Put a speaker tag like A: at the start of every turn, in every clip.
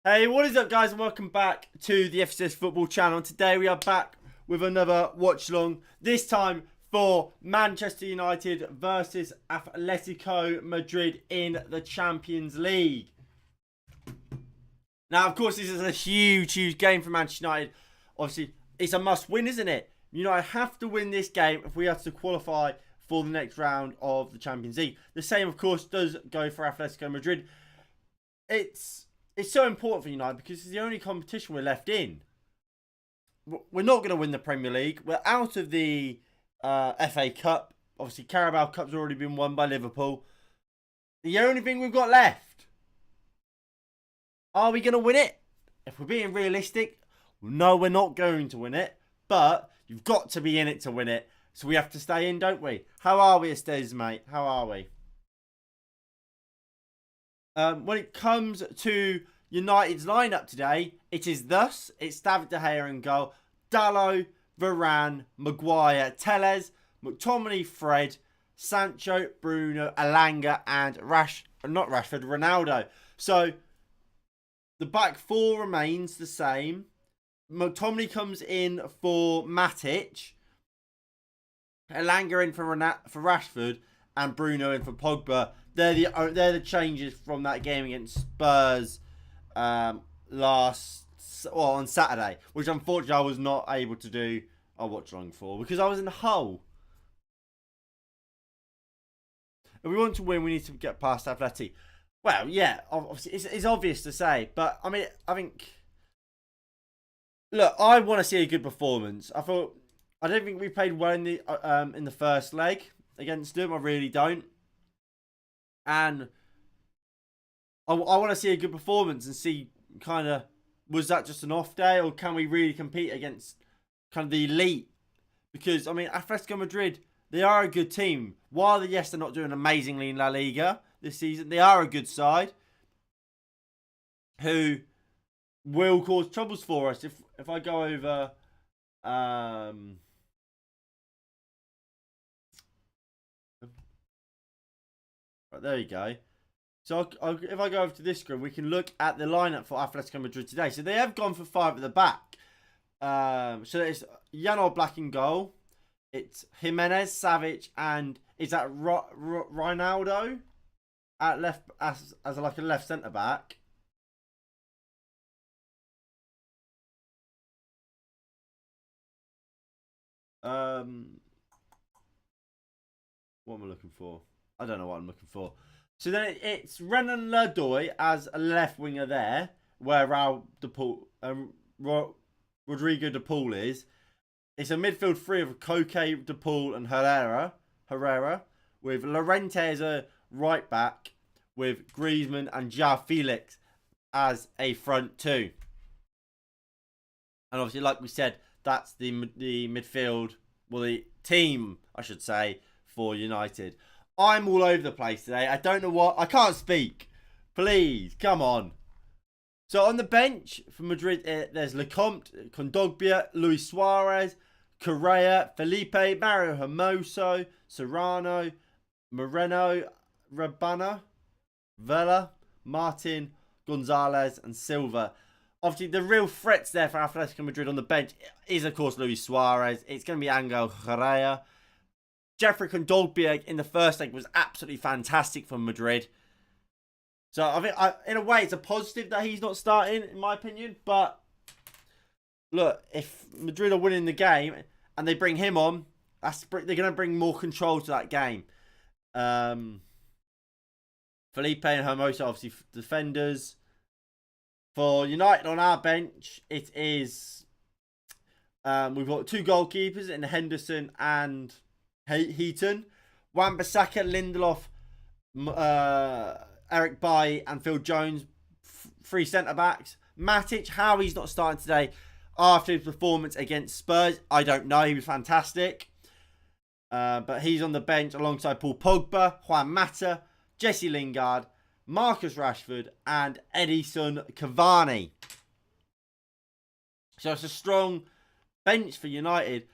A: Hey, what is up, guys, and welcome back to the FCS Football Channel. Today we are back with another watch along, this time for Manchester United versus Atletico Madrid in the Champions League. Now, of course, this is a huge game for Manchester United. Obviously, it's a must-win, isn't it? United have to win this game if we are to qualify for the next round of the Champions League. The same, of course, does go for Atletico Madrid. It's so important for United because it's the only competition we're left in. We're not going to win the Premier League. We're out of the FA Cup. Obviously, Carabao Cup's already been won by Liverpool. The only thing we've got left. Are we going to win it? If we're being realistic, no, we're not going to win it. But you've got to be in it to win it. So we have to stay in, don't we? How are we, Estes, mate? How are we? When it comes to United's lineup today, it is thus. It's David De Gea in goal, Dalot, Varane, Maguire, Telles, McTominay, Fred, Sancho, Bruno, Alanga, and Ronaldo. So the back four remains the same. McTominay comes in for Matic, Alanga in for Rashford, and Bruno in for Pogba. They're the changes from that game against Spurs on Saturday, which unfortunately I was not able to do a watch along for because I was in Hull. If we want to win, we need to get past Atleti. Well, yeah, obviously it's obvious to say, but I mean, I think. Look, I want to see a good performance. I don't think we played well in the first leg against them. I really don't. And I want to see a good performance and see kind of, was that just an off day or can we really compete against kind of the elite? Because, I mean, Atletico Madrid, they are a good team. While, yes, they're not doing amazingly in La Liga this season, they are a good side who will cause troubles for us. If I go over... Right, there you go. So if I go over to this screen, we can look at the lineup for Atletico Madrid today. So they have gone for 5 at the back. So it's Jan Oblak in goal. It's Jimenez, Savic, and is that Ronaldo at left as like a left centre back. What am I looking for? I don't know what I'm looking for. So then it's Renan Lerdoy as a left winger there, where Rodrigo De Paul is. It's a midfield three of Koke, De Paul, and Herrera, with Llorente as a right back, with Griezmann and João Felix as a front two. And obviously, like we said, that's the midfield, well, the team, I should say, for United. I'm all over the place today. I don't know what. I can't speak. Please, come on. So on the bench for Madrid, there's Lecomte, Kondogbia, Luis Suarez, Correa, Felipe, Mario Hermoso, Serrano, Moreno, Rabana, Vela, Martin, Gonzalez, and Silva. Obviously, the real threats there for Atletico Madrid on the bench is, of course, Luis Suarez. It's going to be Angel Correa. Jeffrey Kondogbia in the first leg was absolutely fantastic for Madrid. So, I think, in a way, it's a positive that he's not starting, in my opinion. But, look, if Madrid are winning the game and they bring him on, they're going to bring more control to that game. Felipe and Hermoso, obviously, defenders. For United on our bench, it is... we've got 2 goalkeepers in Henderson and Heaton. Wan-Bissaka, Lindelof, Eric Bailly and Phil Jones, 3 centre-backs. Matic, how he's not starting today after his performance against Spurs, I don't know. He was fantastic. But he's on the bench alongside Paul Pogba, Juan Mata, Jesse Lingard, Marcus Rashford, and Edison Cavani. So it's a strong bench for United.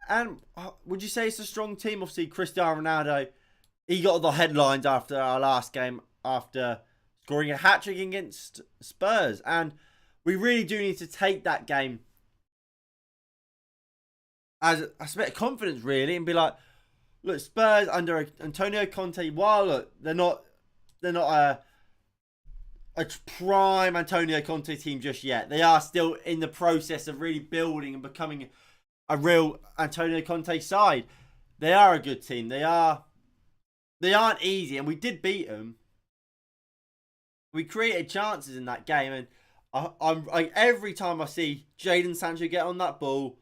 A: And would you say it's a strong team? Obviously, Cristiano Ronaldo, he got the headlines after our last game, after scoring a hat-trick against Spurs. And we really do need to take that game as a bit of confidence, really, and be like, look, Spurs under Antonio Conte, while look, they're not a prime Antonio Conte team just yet. They are still in the process of really building and becoming a real Antonio Conte side. They are a good team. They aren't easy, and we did beat them. We created chances in that game, and I'm every time I see Jadon Sancho get on that ball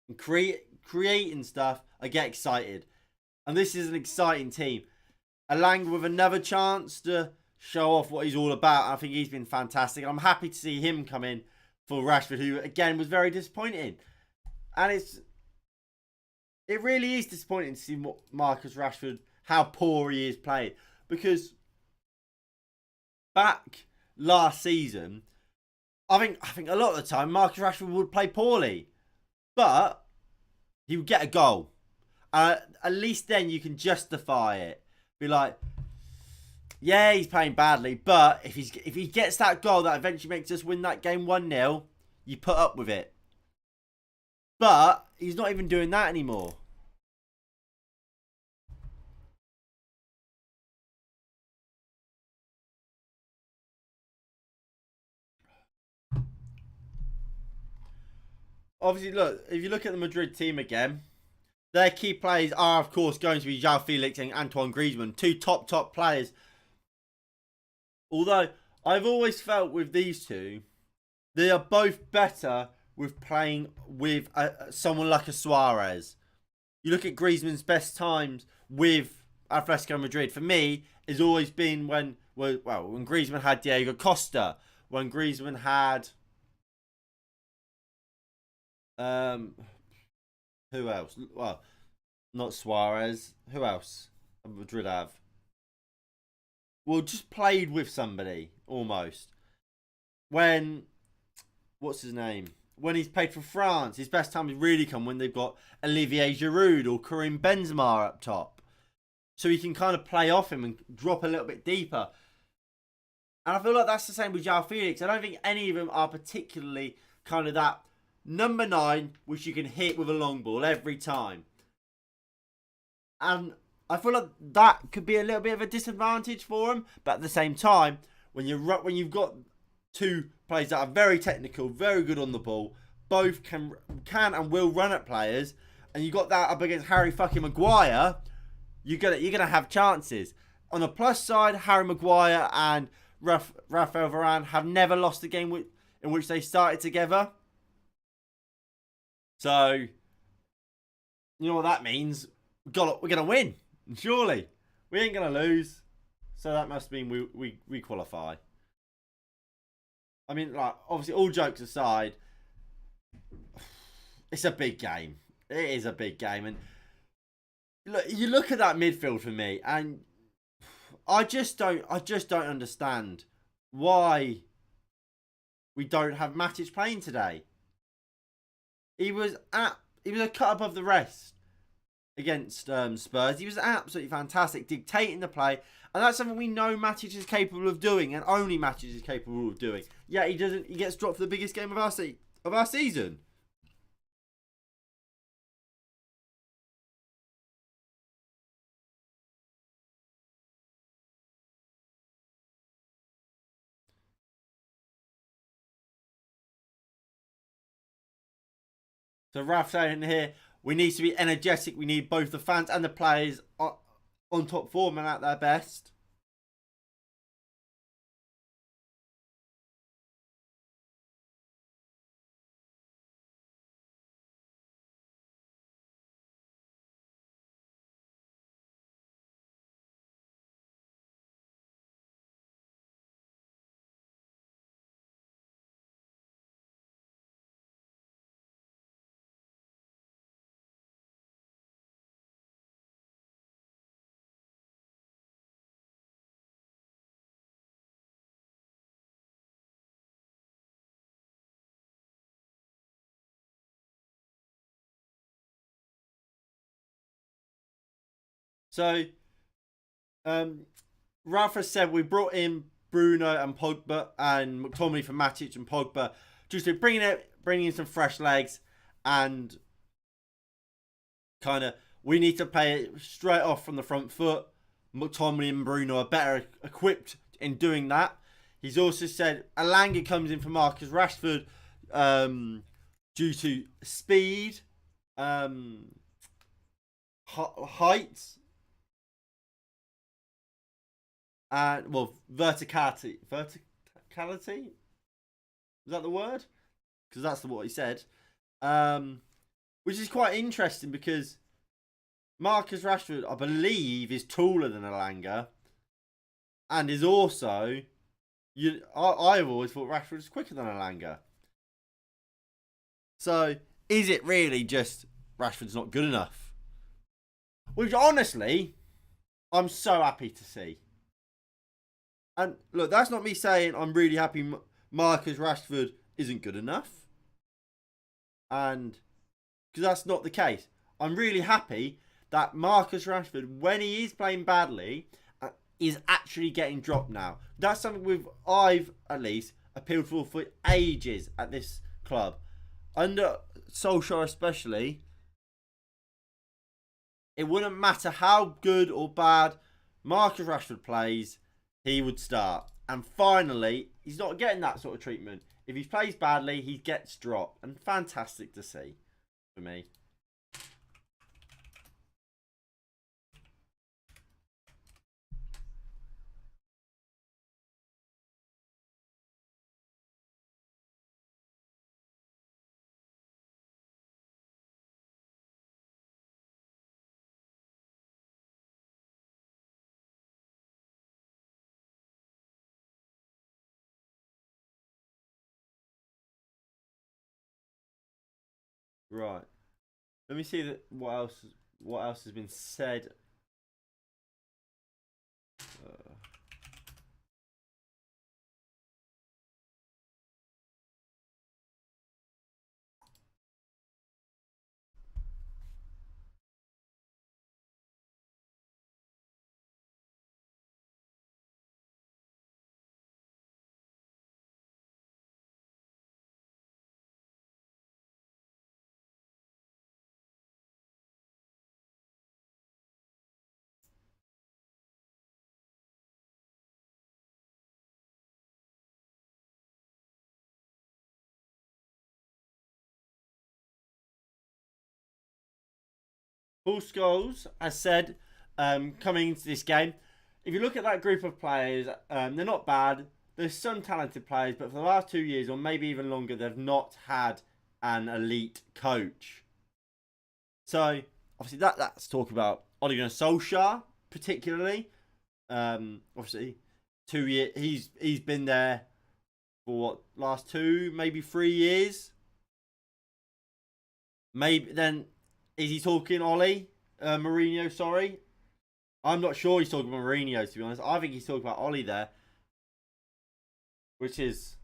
A: and creating stuff, I get excited. And this is an exciting team. Alanga with another chance to show off what he's all about. I think he's been fantastic. I'm happy to see him come in for Rashford, who again was very disappointing. And it really is disappointing to see Marcus Rashford, how poor he is playing. Because back last season, I think a lot of the time Marcus Rashford would play poorly, but he would get a goal. At least then you can justify it. Be like, yeah, he's playing badly, but if he gets that goal that eventually makes us win that game 1-0, you put up with it. But he's not even doing that anymore. Obviously, look, if you look at the Madrid team again, their key players are, of course, going to be João Felix and Antoine Griezmann, two top players. Although, I've always felt with these two, they are both better with playing with someone like a Suarez. You look at Griezmann's best times with Atletico Madrid. For me, has always been when Griezmann had Diego Costa, when Griezmann had who else? Well, not Suarez. Who else? Madrid have. Well, just played with somebody almost. When what's his name? When he's played for France, his best time has really come when they've got Olivier Giroud or Karim Benzema up top. So he can kind of play off him and drop a little bit deeper. And I feel like that's the same with João Felix. I don't think any of them are particularly kind of that number 9, which you can hit with a long ball every time. And I feel like that could be a little bit of a disadvantage for him. But at the same time, when you've got two players that are very technical, very good on the ball, both can and will run at players, and you got that up against Harry fucking Maguire, you're gonna have chances. On the plus side, Harry Maguire and Raphael Varane have never lost a game in which they started together. So, you know what that means? We're gonna win, surely. We ain't gonna lose. So that must mean we qualify. I mean, like, obviously, all jokes aside, it's a big game. It is a big game, and look, you look at that midfield for me, and I just don't understand why we don't have Matic playing today. He was a cut above the rest against Spurs. He was absolutely fantastic, dictating the play, and that's something we know Matic is capable of doing, and only Matic is capable of doing. Yeah, he doesn't. He gets dropped for the biggest game of our season. So Raf saying here, we need to be energetic. We need both the fans and the players on top form and at their best. So, Rafa said we brought in Bruno and Pogba and McTominay for Matic and Pogba, just to bring in some fresh legs, and kind of we need to play it straight off from the front foot. McTominay and Bruno are better equipped in doing that. He's also said Alanga comes in for Marcus Rashford due to speed, height, and verticality. Verticality? Is that the word? Because that's what he said. Which is quite interesting because Marcus Rashford, I believe, is taller than Alanga, and is also I've always thought Rashford is quicker than Alanga. So is it really just Rashford's not good enough? Which honestly, I'm so happy to see. And look, that's not me saying I'm really happy Marcus Rashford isn't good enough. And because that's not the case. I'm really happy that Marcus Rashford, when he is playing badly, is actually getting dropped now. That's something I've at least appealed for ages at this club. Under Solskjaer especially, it wouldn't matter how good or bad Marcus Rashford plays, he would start. And finally, he's not getting that sort of treatment. If he plays badly, he gets dropped. And fantastic to see for me. Right. Let me see what else has been said. Paul Scholes has said, coming into this game, if you look at that group of players, they're not bad. There's some talented players, but for the last 2 years, or maybe even longer, they've not had an elite coach. So, obviously, that's talking about Ole Gunnar Solskjaer, particularly. Obviously, 2 years. He's been there for what, last 2, maybe 3 years. Maybe then. Is he talking Ollie? Mourinho, sorry. I'm not sure he's talking about Mourinho, to be honest. I think he's talking about Ollie there. Which is...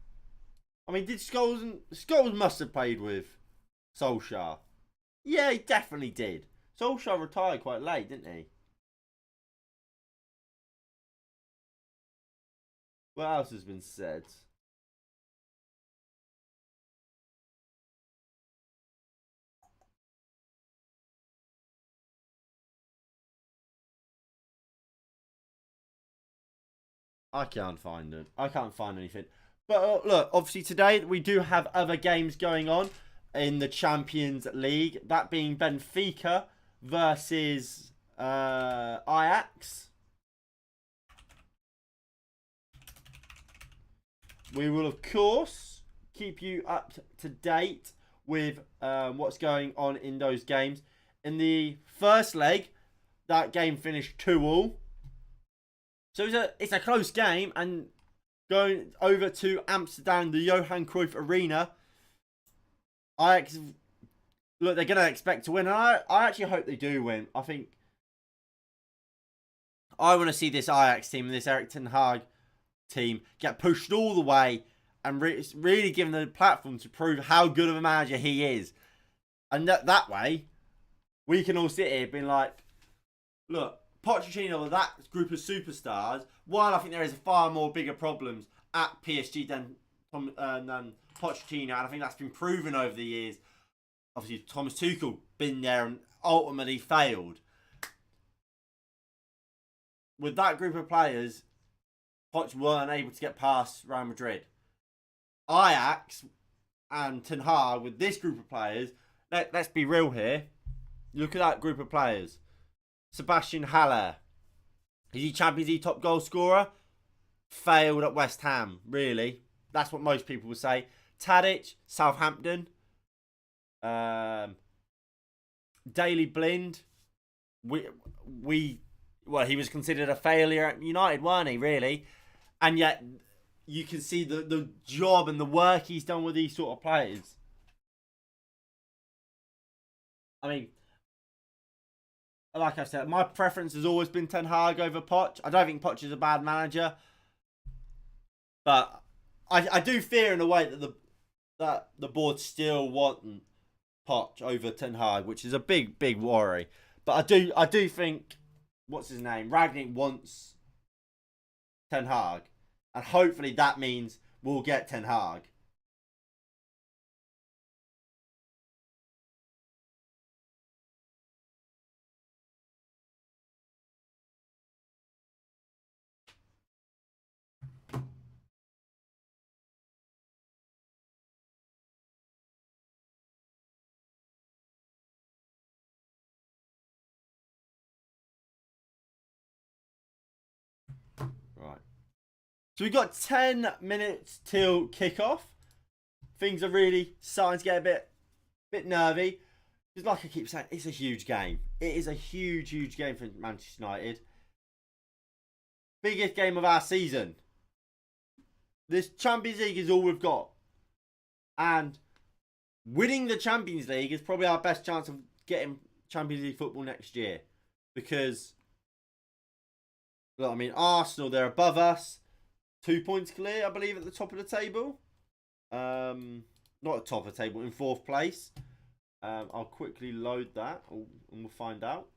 A: I mean, did Scholes must have played with Solskjaer. Yeah, he definitely did. Solskjaer retired quite late, didn't he? What else has been said? I can't find it. I can't find anything. But look, obviously today we do have other games going on in the Champions League. That being Benfica versus Ajax. We will, of course, keep you up to date with what's going on in those games. In the first leg, that game finished 2-2. So it's a close game, and going over to Amsterdam, the Johan Cruyff Arena, Ajax, look, they're going to expect to win. And I actually hope they do win. I think I want to see this Ajax team and this Erik ten Hag team get pushed all the way and really given the platform to prove how good of a manager he is. And that way, we can all sit here being like, look, Pochettino with that group of superstars, while I think there is far more bigger problems at PSG than Pochettino, and I think that's been proven over the years. Obviously, Thomas Tuchel been there and ultimately failed. With that group of players, Poch weren't able to get past Real Madrid. Ajax and Ten Hag with this group of players, let's be real here. Look at that group of players. Sebastian Haller. Is he Champions League top goal scorer? Failed at West Ham, really. That's what most people would say. Tadic, Southampton. Daley Blind. Well, he was considered a failure at United, weren't he, really? And yet, you can see the job and the work he's done with these sort of players. I mean, like I said, my preference has always been Ten Hag over Poch. I don't think Poch is a bad manager. But I do fear in a way that the board still want Poch over Ten Hag, which is a big worry. But I do think, what's his name? Ragnick wants Ten Hag. And hopefully that means we'll get Ten Hag. Right. So we've got 10 minutes till kickoff. Things are really starting to get a bit nervy. Because like I keep saying, it's a huge game. It is a huge game for Manchester United. Biggest game of our season. This Champions League is all we've got. And winning the Champions League is probably our best chance of getting Champions League football next year. Because, look, I mean, Arsenal, they're above us. 2 points clear, I believe, at the top of the table. Not at the top of the table, in 4th place. I'll quickly load that and we'll find out.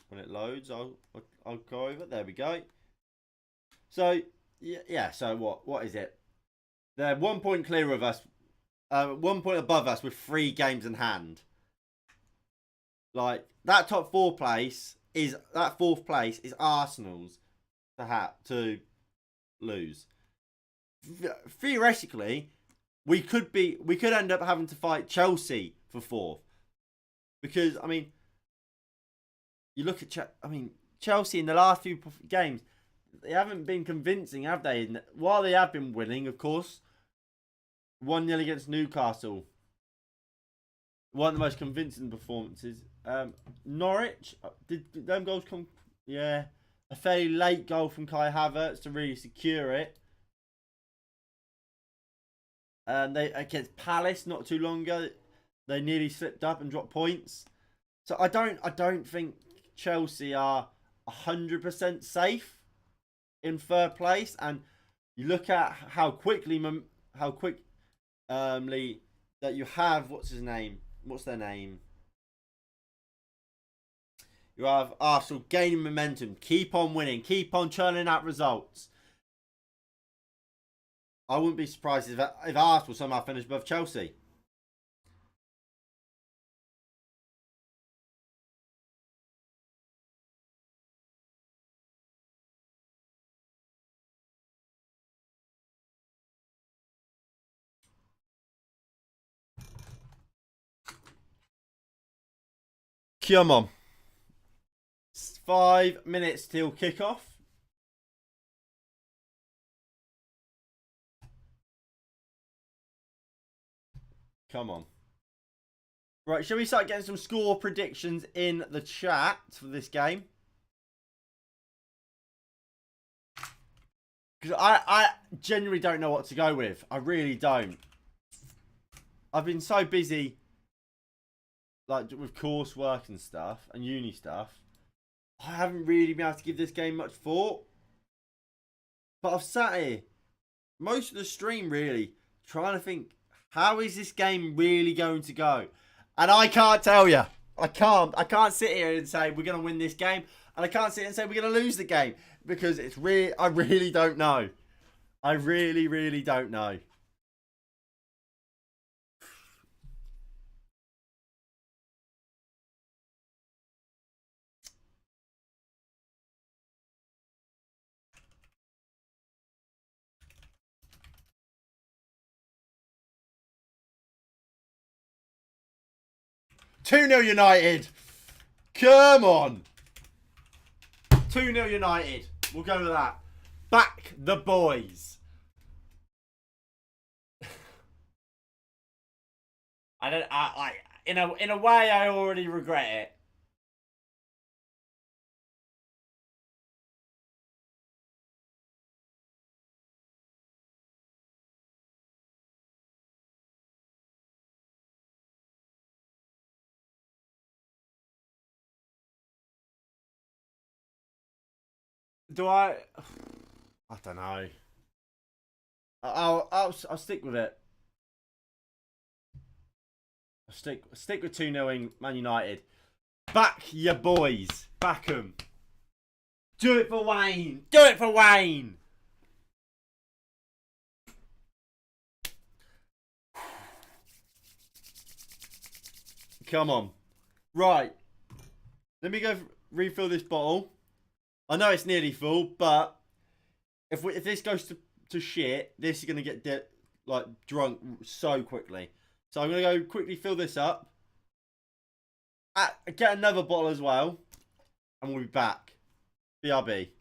A: When it loads, I'll go over. There we go. So yeah. So what is it? They're 1 point clear of us. 1 point above us with 3 games in hand. Like that top 4 place is that 4th place is Arsenal's to lose. Theoretically, we could end up having to fight Chelsea for 4th, because I mean, you look at Chelsea in the last few games, they haven't been convincing, have they? While they have been winning, of course. 1-0 against Newcastle. One of the most convincing performances. Norwich, did them goals come? Yeah. A fairly late goal from Kai Havertz to really secure it. And they against Palace not too long ago, they nearly slipped up and dropped points. So I don't think Chelsea are 100% safe in 3rd place. And you look at how quickly that you have, what's their name? You have Arsenal gaining momentum, keep on winning, keep on churning out results. I wouldn't be surprised if Arsenal somehow finish above Chelsea. Come on. 5 minutes till kickoff. Come on. Right, shall we start getting some score predictions in the chat for this game? Because I genuinely don't know what to go with. I really don't. I've been so busy, like, with coursework and stuff and uni stuff. I haven't really been able to give this game much thought. But I've sat here most of the stream really trying to think, how is this game really going to go? And I can't tell you. I can't sit here and say we're going to win this game. And I can't sit here and say we're going to lose the game. Because I really don't know. I really, really don't know. Two 0 United. Come on. 2-0 United. We'll go with that. Back the boys. In a way I already regret it. Do I? I don't know. I'll stick with it. I'll stick with 2-0 Man United. Back your boys. Back them. Do it for Wayne. Do it for Wayne. Come on. Right. Let me go refill this bottle. I know it's nearly full, but if this goes to shit, this is gonna get drunk so quickly. So I'm gonna go quickly fill this up. Get another bottle as well, and we'll be back. BRB.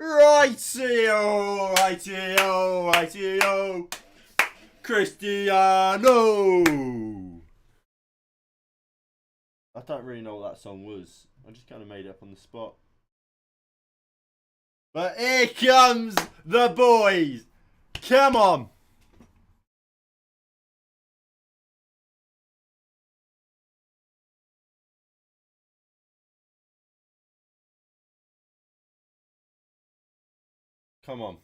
A: Rightio, rightio, rightio. Cristiano. I don't really know what that song was. I just kind of made it up on the spot. But here comes the boys. Come on. Come on.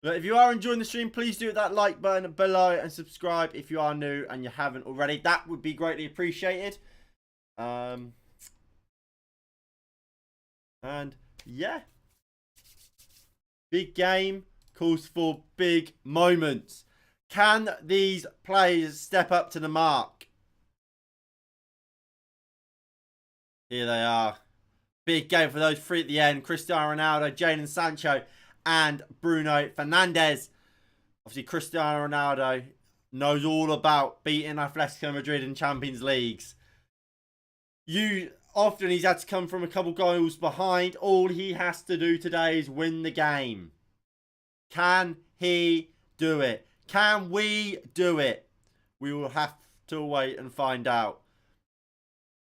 A: But if you are enjoying the stream, please do hit that like button below and subscribe if you are new and you haven't already. That would be greatly appreciated. And yeah. Big game calls for big moments. Can these players step up to the mark? Here they are. Big game for those three at the end. Cristiano Ronaldo, Jadon Sancho, and Bruno Fernandes. Obviously, Cristiano Ronaldo knows all about beating Atletico Madrid in Champions Leagues. Often he's had to come from a couple goals behind. All he has to do today is win the game. Can he do it? Can we do it? We will have to wait and find out.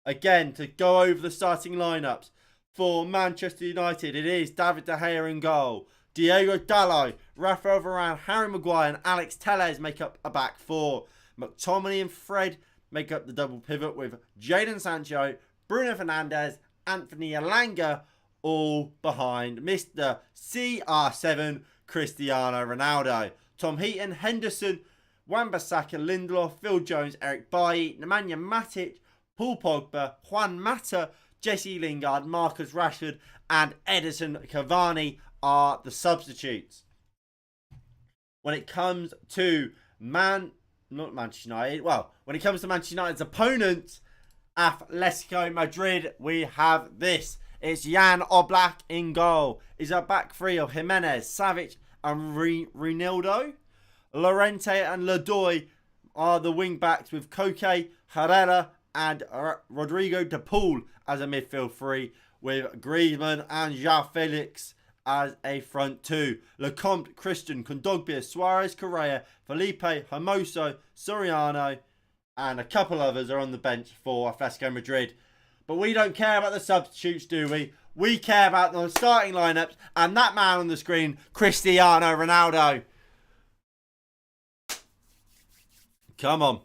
A: Again, to go over the starting lineups for Manchester United, it is David De Gea in goal. Diego Dalot, Rafael Varane, Harry Maguire and Alex Telles make up a back four. McTominay and Fred make up the double pivot with Jadon Sancho, Bruno Fernandes, Anthony Elanga all behind Mr. CR7 Cristiano Ronaldo. Tom Heaton, Henderson, Wan-Bissaka, Lindelof, Phil Jones, Eric Bailly, Nemanja Matic, Paul Pogba, Juan Mata, Jesse Lingard, Marcus Rashford and Edison Cavani are the substitutes. When it comes to Manchester United, when it comes to Manchester United's opponents, Atletico Madrid, we have this. It's Jan Oblak in goal. Is a back three of Jimenez, Savic and Ronaldo. Llorente and Ledoy are the wing backs with Koke, Herrera and Rodrigo de Paul as a midfield three, with Griezmann and João Felix as a front two. Lecomte, Christian, Kondogbia, Suarez, Correa, Felipe, Hermoso, Soriano and a couple others are on the bench for Atletico Madrid. But we don't care about the substitutes, do we? We care about the starting lineups and that man on the screen, Cristiano Ronaldo. Come on.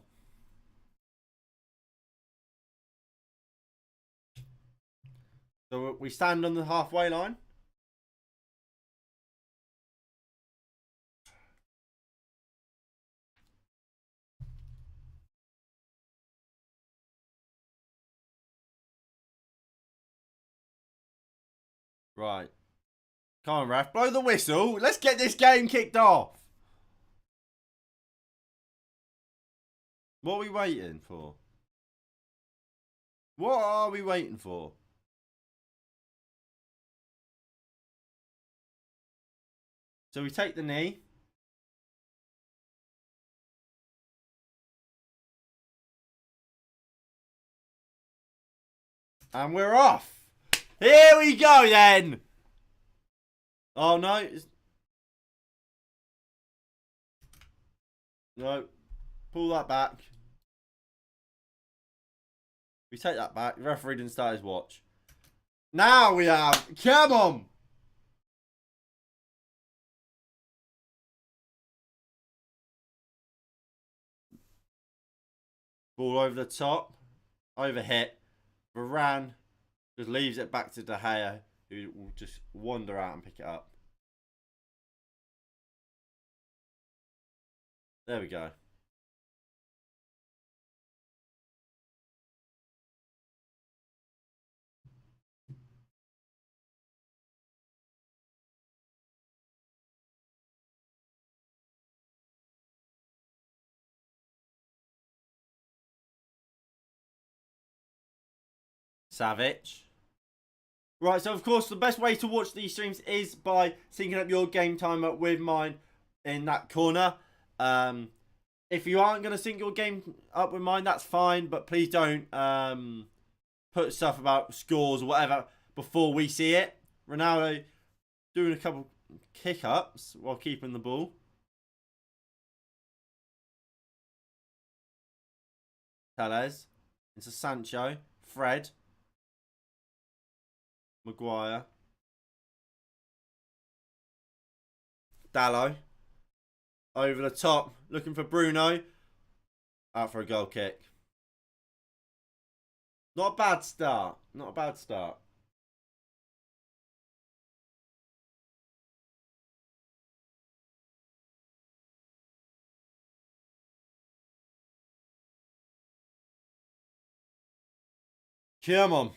A: So we stand on the halfway line. Right. Come on, ref. Blow the whistle. Let's get this game kicked off. What are we waiting for? What are we waiting for? So we take the knee. And we're off. Here we go then. Oh no. No. Pull that back. We take that back. The referee didn't start his watch. Now we have. Come on. Ball over the top. Overhit. Varane just leaves it back to De Gea, who will just wander out and pick it up. There we go. Savic. Right, so of course the best way to watch these streams is by syncing up your game timer with mine in that corner. If you aren't going to sync your game up with mine, that's fine, but please don't put stuff about scores or whatever before we see it. Ronaldo doing a couple kick-ups while keeping the ball. Telles into Sancho, Fred, Maguire, Dalot, over the top, looking for Bruno, out for a goal kick. Not a bad start, not a bad start. Come on.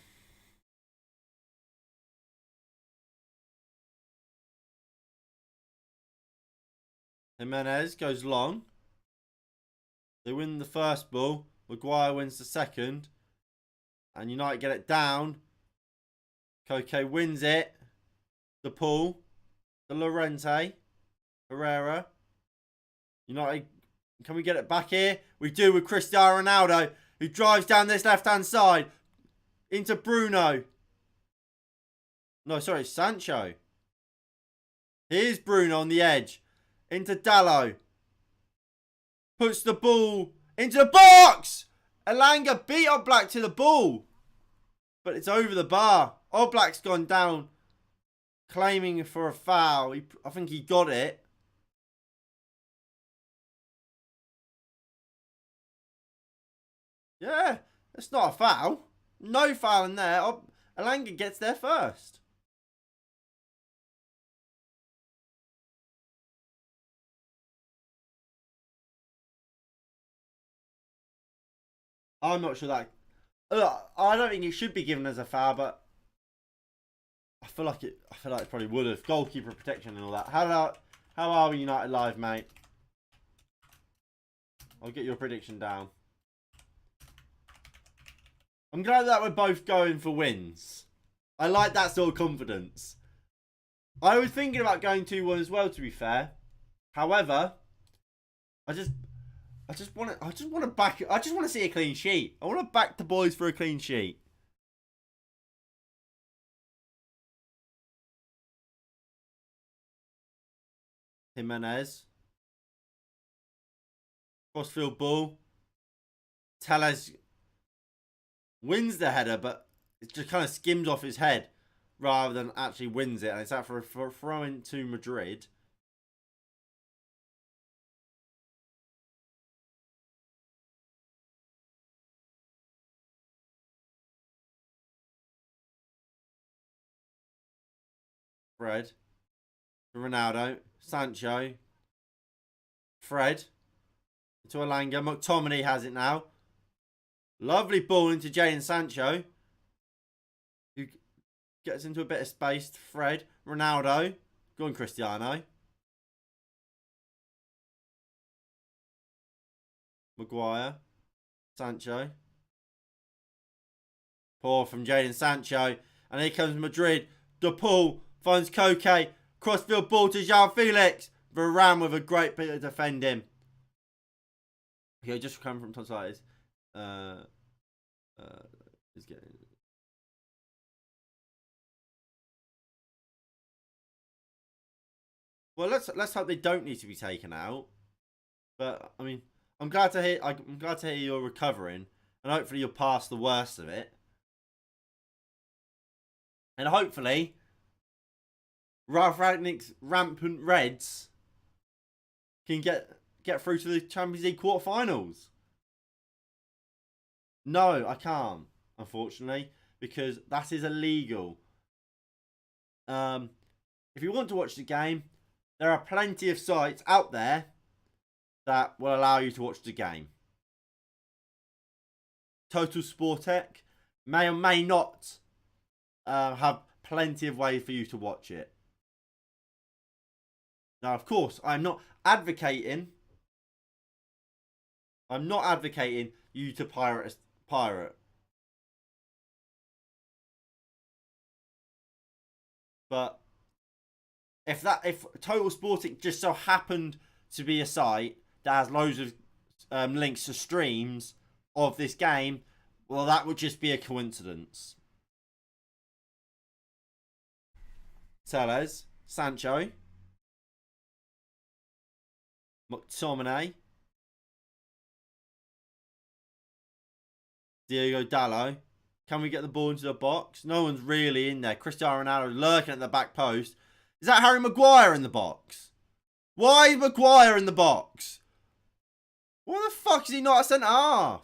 A: Jimenez goes long. They win the first ball. Maguire wins the second. And United get it down. Koke wins it. The Paul. The Llorente. Herrera. United, can we get it back here? We do with Cristiano Ronaldo, who drives down this left-hand side. Into Bruno. No, sorry, Sancho. Here's Bruno on the edge. Into Dalot. Puts the ball into the box. Elanga beat Oblak to the ball. But it's over the bar. Oblak's gone down, claiming for a foul. I think he got it. Yeah, it's not a foul. No foul in there. Elanga gets there first. I'm not sure that. I don't think it should be given as a foul, but I feel like it probably would have. Goalkeeper protection and all that. How are we United Live, mate? I'll get your prediction down. I'm glad that we're both going for wins. I like that sort of confidence. I was thinking about going 2-1 as well, to be fair. However, I just want to see a clean sheet. I want to back the boys for a clean sheet. Jimenez. Crossfield ball. Tellez wins the header, but it just kind of skims off his head rather than actually wins it. And it's out for a throw in to Madrid. Fred. Ronaldo. Sancho. Fred. To Elanga. McTominay has it now. Lovely ball into Jadon Sancho. Who gets into a bit of space. Fred. Ronaldo. Go on, Cristiano. Maguire. Sancho. Poor from Jadon Sancho. And here comes Madrid. De Paul finds Koke. Crossfield ball to João Felix. Varane with a great bit of defending. Okay, just coming from tonsillitis. Is getting. Well, let's hope they don't need to be taken out. But I mean, I'm glad to hear you're recovering, and hopefully you're past the worst of it. And hopefully, Ralph Rangnick's rampant Reds can get through to the Champions League quarterfinals. No, I can't, unfortunately, because that is illegal. If you want to watch the game, there are plenty of sites out there that will allow you to watch the game. Total Sportec may or may not have plenty of ways for you to watch it. Now, of course, I'm not advocating you to pirate. But if Total Sporting just so happened to be a site that has loads of links to streams of this game, well, that would just be a coincidence. Tellez, Sancho, McTominay, Diego Dallo. Can we get the ball into the box? No one's really in there. Cristiano Ronaldo lurking at the back post. Is that Harry Maguire in the box? Why is Maguire in the box? Why the fuck is he not a centre half?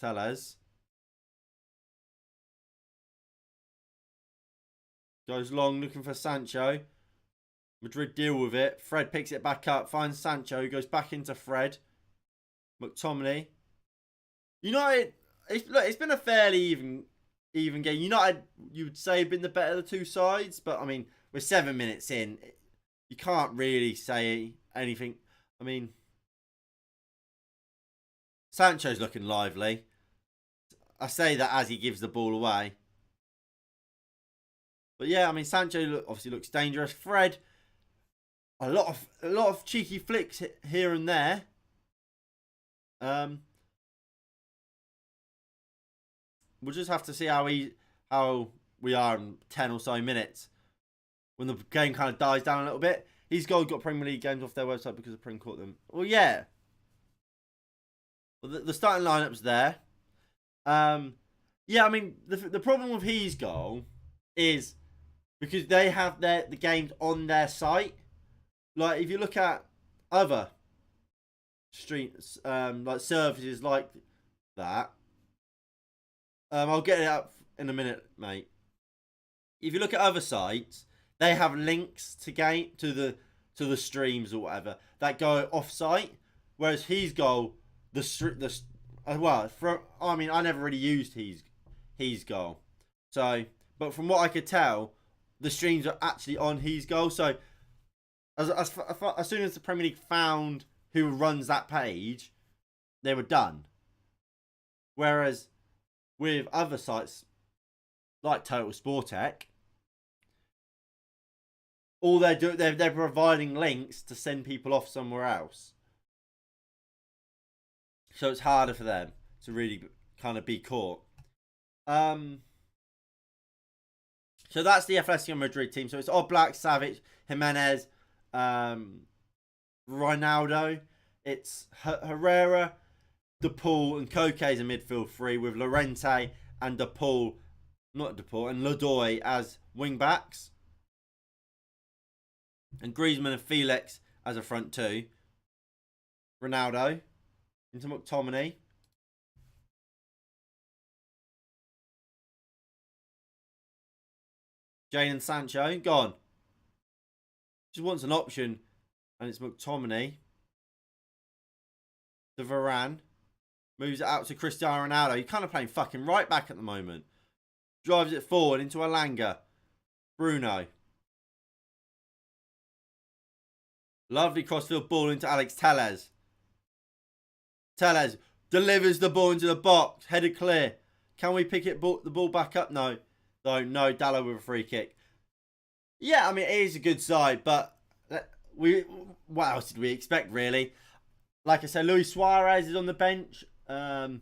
A: Tellez. Goes long looking for Sancho. Madrid deal with it. Fred picks it back up. Finds Sancho. Goes back into Fred. McTominay. United. It's been a fairly even game. United, you would say, have been the better of the two sides. But, I mean, we're 7 minutes in. You can't really say anything. I mean, Sancho's looking lively. I say that as he gives the ball away. But, yeah, I mean, Sancho obviously looks dangerous. Fred, a lot of cheeky flicks here and there. We'll just have to see how we are in 10 or so minutes, when the game kind of dies down a little bit, his goal got Premier League games off their website because the Prem caught them. Well, yeah. Well, the starting lineup's there. Yeah, I mean, the problem with his goal is because they have the games on their site. Like, if you look at other streets, like services like that, I'll get it up in a minute, mate. If you look at other sites, they have links to the streams or whatever that go off site, whereas his goal, I never really used his goal, so but from what I could tell, the streams are actually on his goal. So as soon as the Premier League found who runs that page, they were done. Whereas with other sites like Total Sportec, all they're providing links to send people off somewhere else. So it's harder for them to really kind of be caught. So that's the Atletico Madrid team. So it's Oblak, Savic, Jimenez, Ronaldo. It's Herrera, De Paul, and Koke as a midfield three, with Llorente and and Lodoy as wing backs, and Griezmann and Felix as a front two. Ronaldo into McTominay. Jadon Sancho gone. Just wants an option, and it's McTominay. The Varane moves it out to Cristiano Ronaldo. He's kind of playing fucking right back at the moment. Drives it forward into Alanga. Bruno. Lovely crossfield ball into Alex Telles. Telles delivers the ball into the box. Headed clear. Can we pick the ball back up? No. No, Dallo with a free kick. Yeah, I mean, it is a good side, but what else did we expect, really? Like I said, Luis Suarez is on the bench. I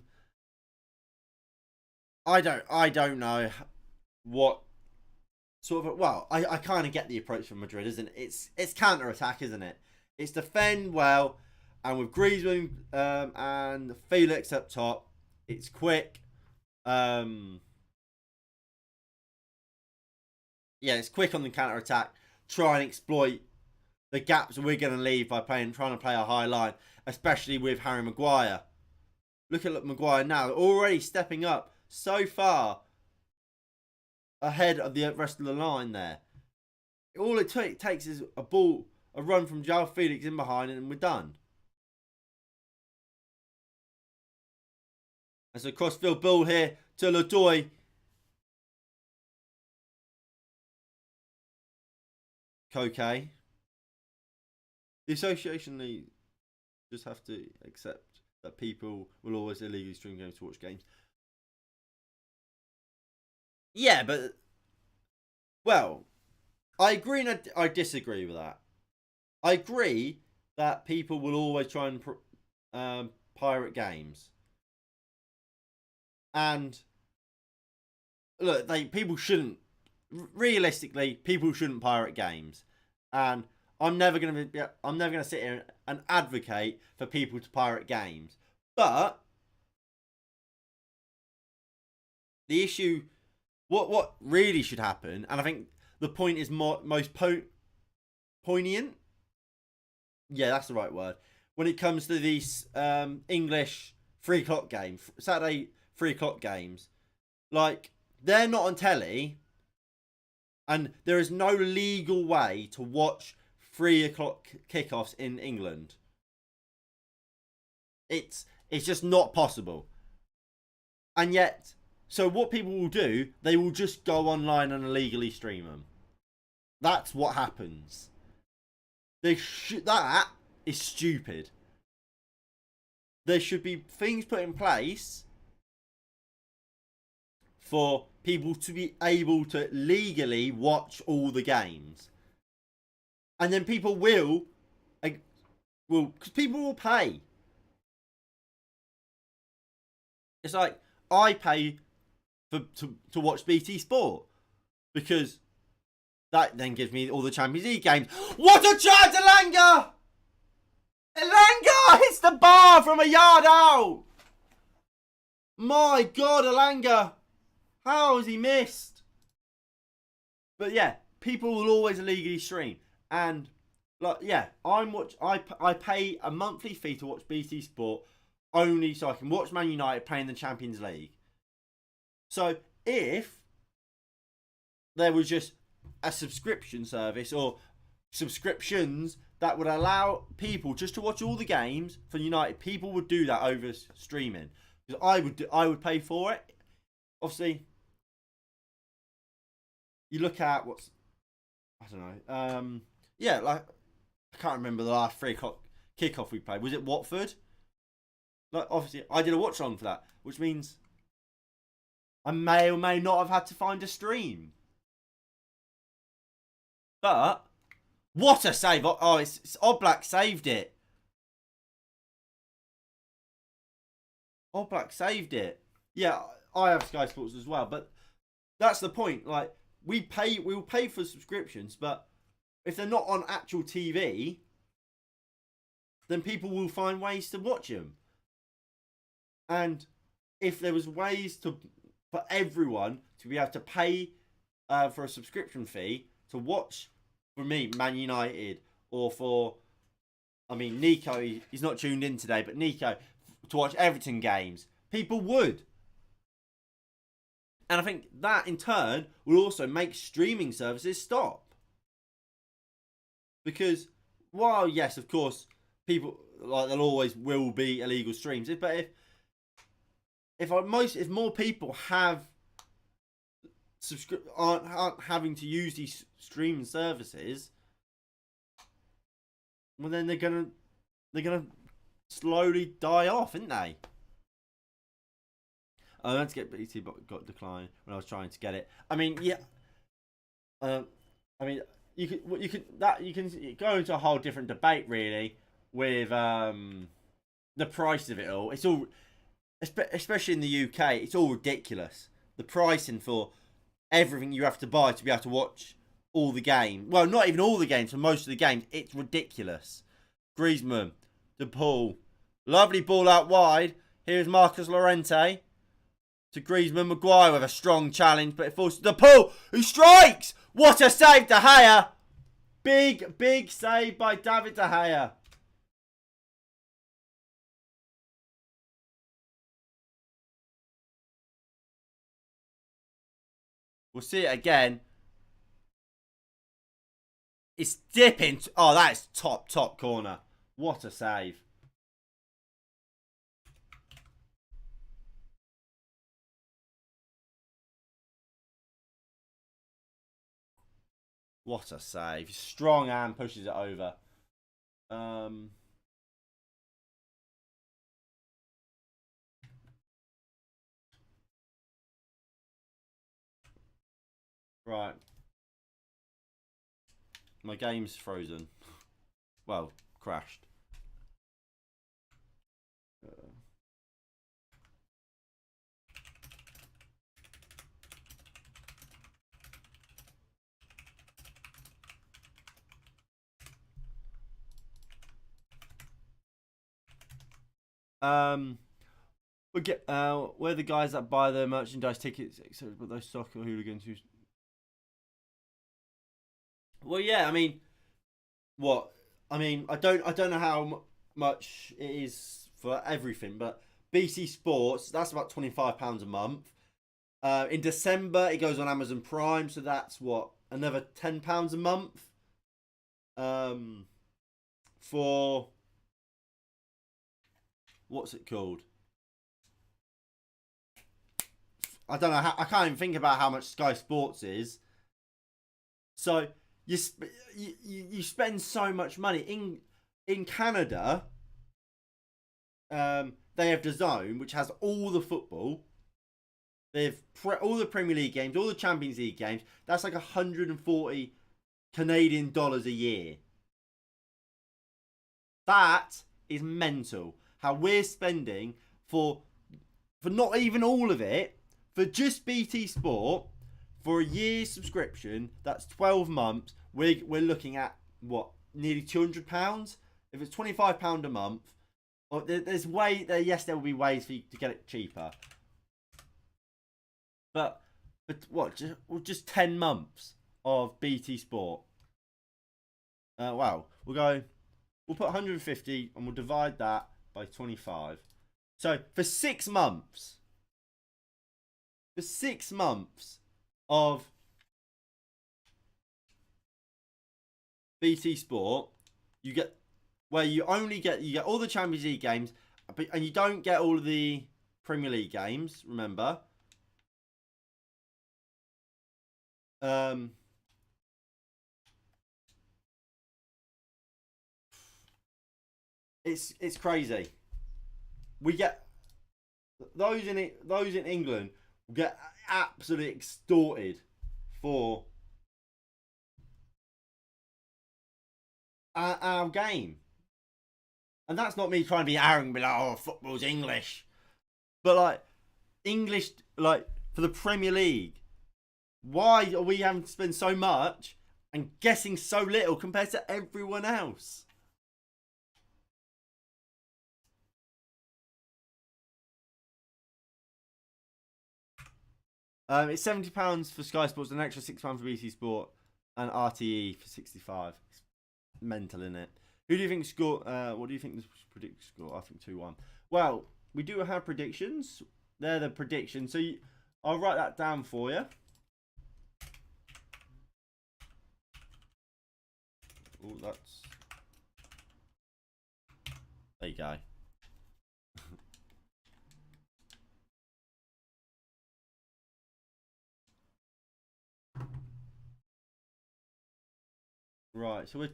A: don't know what sort of. Well, I kind of get the approach from Madrid, isn't it? It's counter attack, isn't it? It's defend well, and with Griezmann and Felix up top, it's quick. Yeah, it's quick on the counter attack. Try and exploit the gaps we're going to leave by trying to play a high line, especially with Harry Maguire. Look at Maguire now, already stepping up so far ahead of the rest of the line there. All it takes is a run from João Felix in behind, and we're done. There's a crossfield ball here to Lodoy. Koke. The association, they just have to accept that people will always illegally stream games to watch games. Yeah, but well, I agree and I disagree with that. I agree that people will always try and pirate games, and look, people shouldn't. Realistically, people shouldn't pirate games, and I'm never gonna sit here and advocate for people to pirate games. But the issue, what really should happen, and I think the point is most poignant. Yeah, that's the right word. When it comes to these English 3:00 game, Saturday 3:00 games, like, they're not on telly. And there is no legal way to watch 3:00 kickoffs in England. It's just not possible. And yet, so what people will do, they will just go online and illegally stream them. That's what happens. That is stupid. There should be things put in place for people to be able to legally watch all the games. And then people will, because people will pay. It's like, I pay to watch BT Sport. because that then gives me all the Champions League games. What a chance, Elanga! Elanga hits the bar from a yard out. My God, Elanga. How has he missed? But yeah, people will always illegally stream. And like, yeah, I pay a monthly fee to watch BT Sport only so I can watch Man United playing the Champions League. So if there was just a subscription service or subscriptions that would allow people just to watch all the games for United, people would do that over streaming. Because I would pay for it. Obviously, you look at what's, I don't know. Yeah, like I can't remember the last 3 o'clock kickoff we played. Was it Watford? Like obviously, I did a watch along for that, which means I may or may not have had to find a stream. But what a save! Oh, it's Oblak saved it. Oblak saved it. Yeah, I have Sky Sports as well, but that's the point. Like we'll pay for subscriptions, but if they're not on actual TV, then people will find ways to watch them. And if there was ways for everyone to be able to pay for a subscription fee to watch, for me, Man United, or for, I mean, Nico, he's not tuned in today, but Nico, to watch Everton games, people would. And I think that, in turn, will also make streaming services stop. Because, while, yes, of course, people, like, there always will be illegal streams, but if more people have aren't having to use these streaming services, well then they're gonna slowly die off, aren't they? I had to get BT, but got declined when I was trying to get it. I mean, yeah. I mean, you can go into a whole different debate really with the price of it all. It's all, especially in the UK, it's all ridiculous. The pricing for everything you have to buy to be able to watch all the games. Well, not even all the games, for most of the games. It's ridiculous. Griezmann, De Paul. Lovely ball out wide. Here's Marcus Llorente to Griezmann. Maguire with a strong challenge, but it falls to De Paul, who strikes! What a save, De Gea! Big save by David De Gea. We'll see it again. It's dipping. Oh, that is top corner. What a save. What a save. Strong hand pushes it over. Right. My game's frozen. Well, crashed. We get we're the guys that buy the merchandise tickets, except for those soccer hooligans who. Well, yeah, I mean, what? I mean, I don't know how much it is for everything, but BC Sports, that's about £25 a month. In December, it goes on Amazon Prime, so that's what, another £10 a month. For what's it called? I don't know. I can't even think about how much Sky Sports is. So you spend so much money in Canada. They have DAZN, which has all the football. They've all the Premier League games, all the Champions League games. That's like 140 Canadian dollars a year. That is mental. How we're spending for not even all of it, for just BT Sport, For a year's subscription, that's 12 months. We're looking at what, nearly £200. If it's £25 a month, or there's way there. Yes, there will be ways for you to get it cheaper. But what? Just 10 months of BT Sport. Wow. We'll put 150 and we'll divide that by 25. So for 6 months. For 6 months of BT Sport, you get you get all the Champions League games, and you don't get all of the Premier League games. Remember, it's crazy. We get those in England will get absolutely extorted for our game. And that's not me trying to be arrogant and be like, oh, football's English. But like, English, like, for the Premier League, why are we having to spend so much and guessing so little compared to everyone else? It's £70 for Sky Sports, an extra £6 for BT Sport, and RTE for 65. It's mental, isn't it? Who do you think score? What do you think this predict score? I think 2-1. Well, we do have predictions. They're the predictions. So I'll write that down for you. Oh, that's. There you go. Right, so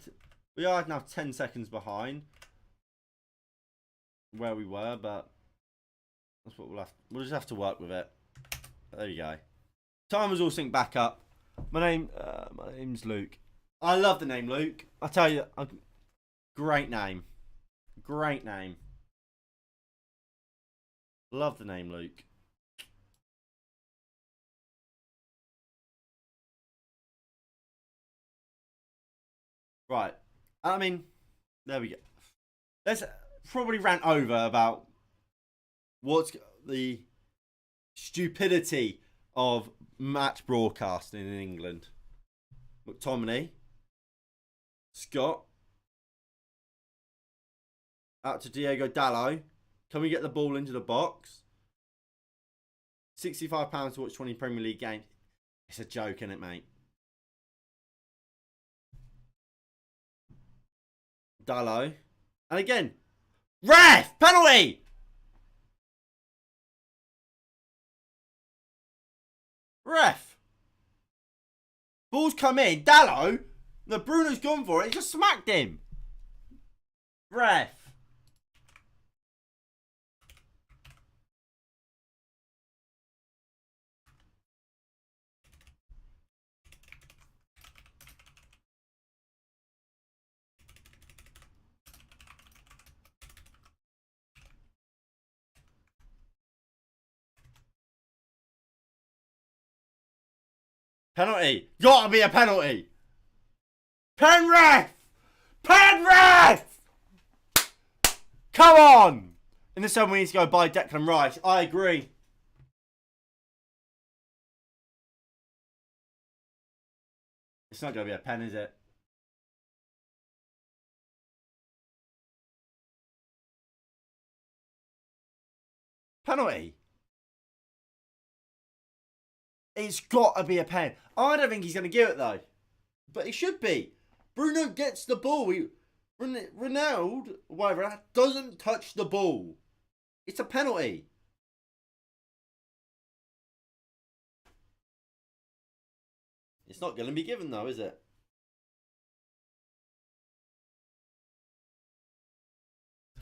A: we are now 10 seconds behind where we were, but that's what we'll just have to work with it. There you go. Timers all sync back up. My name's Luke. I love the name Luke. I tell you, great name. Great name. Love the name Luke. Right. I mean, there we go. Let's probably rant over about what's the stupidity of match broadcasting in England. McTominay, Scott, out to Diego Dallo. Can we get the ball into the box? £65 to watch 20 Premier League games. It's a joke, isn't it, mate? Dallo. And again, ref! Penalty! Ref! Ball's come in. Dallo! No, Bruno's gone for it. He just smacked him. Ref! Penalty. Gotta be a penalty. Pen ref! Pen ref! Come on! In the summer we need to go buy Declan Rice. I agree. It's not going to be a pen, is it? Penalty. It's got to be a pen. I don't think he's going to give it, though. But it should be. Bruno gets the ball. Ronaldo, whatever, doesn't touch the ball. It's a penalty. It's not going to be given, though, is it?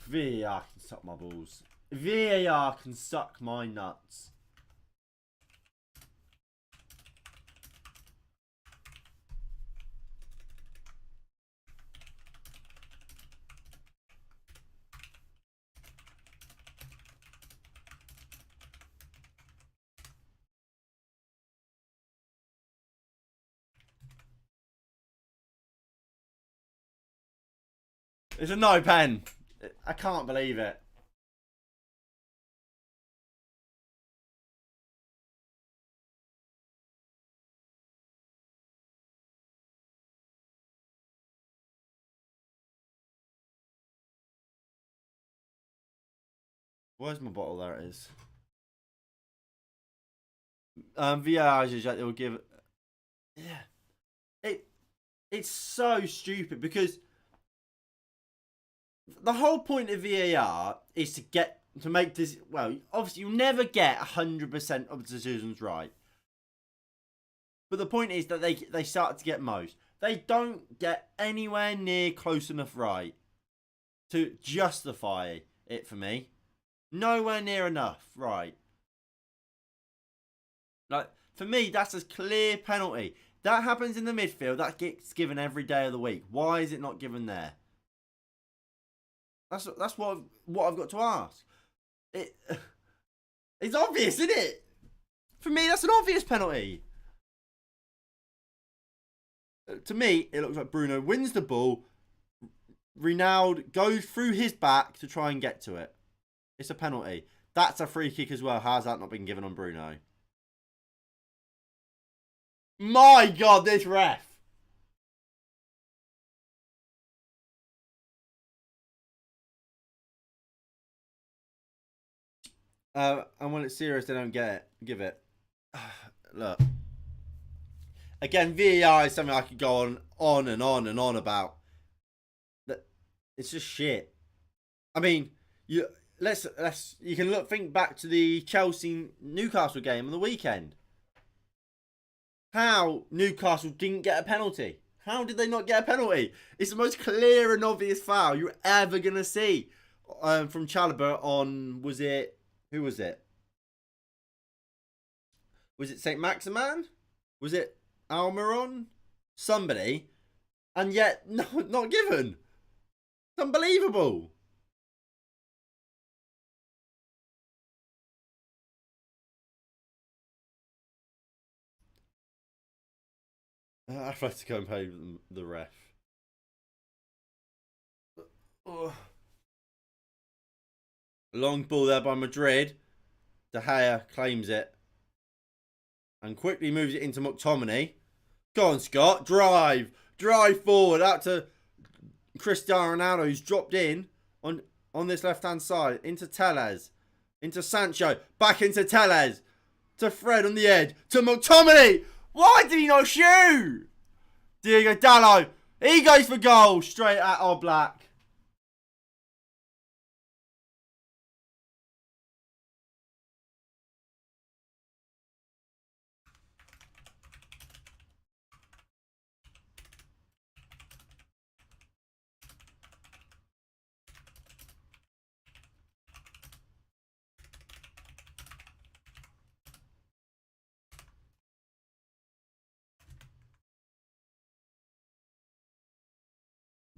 A: VAR can suck my balls. VAR can suck my nuts. It's a no pen. I can't believe it. Where's my bottle? There it is. VAR it will give. Yeah, it's so stupid because the whole point of VAR is to make this. Well, obviously you never get 100% of the decisions right, but the point is that they start to get most. They don't get anywhere near close enough right to justify it for me. Nowhere near enough right. Like, for me, that's a clear penalty. That happens in the midfield. That gets given every day of the week. Why is it not given there? That's what I've got to ask. It's obvious, isn't it? For me, that's an obvious penalty. To me, it looks like Bruno wins the ball. Ronaldo goes through his back to try and get to it. It's a penalty. That's a free kick as well. How's that not been given on Bruno? My God, this ref. And when it's serious, they don't give it. Look. Again, VAR is something I could go on and on and on about. It's just shit. I mean, you can think back to the Chelsea Newcastle game on the weekend. How Newcastle didn't get a penalty. How did they not get a penalty? It's the most clear and obvious foul you're ever going to see from Chalobah on, who was it? Was it St. Maximan? Was it Almiron? Somebody. And yet, no, not given. It's unbelievable. Atletico and pay the ref. Long ball there by Madrid. De Gea claims it. And quickly moves it into McTominay. Go on, Scott. Drive. Drive forward. Out to Cristiano Ronaldo, who's dropped in on this left-hand side. Into Tellez. Into Sancho. Back into Tellez. To Fred on the edge. To McTominay. Why did he not shoot? Diego Dallo. He goes for goal. Straight at Oblak.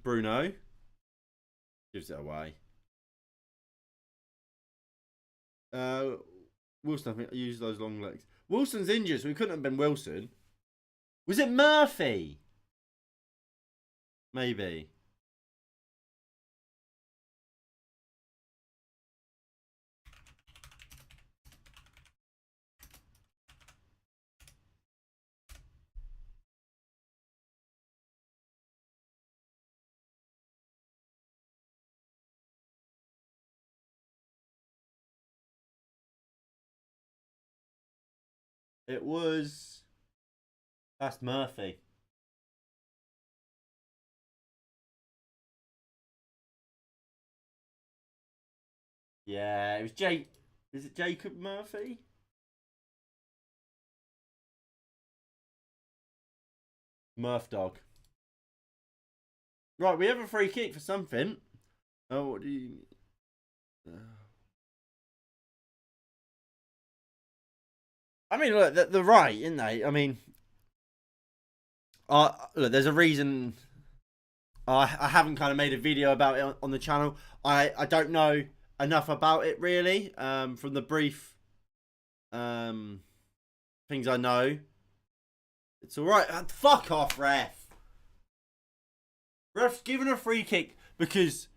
A: Bruno gives it away. Wilson, I think, used those long legs. Wilson's injured, so it couldn't have been Wilson. Was it Murphy? Maybe. It was. That's Murphy. Yeah, it was Jake. Is it Jacob Murphy? Murph dog. Right, we have a free kick for something. Oh, what do you? I mean, look, they're right, isn't they? I mean, look, there's a reason I haven't kind of made a video about it on the channel. I don't know enough about it really. From the brief things I know, it's all right. Fuck off, ref. Ref's given a free kick because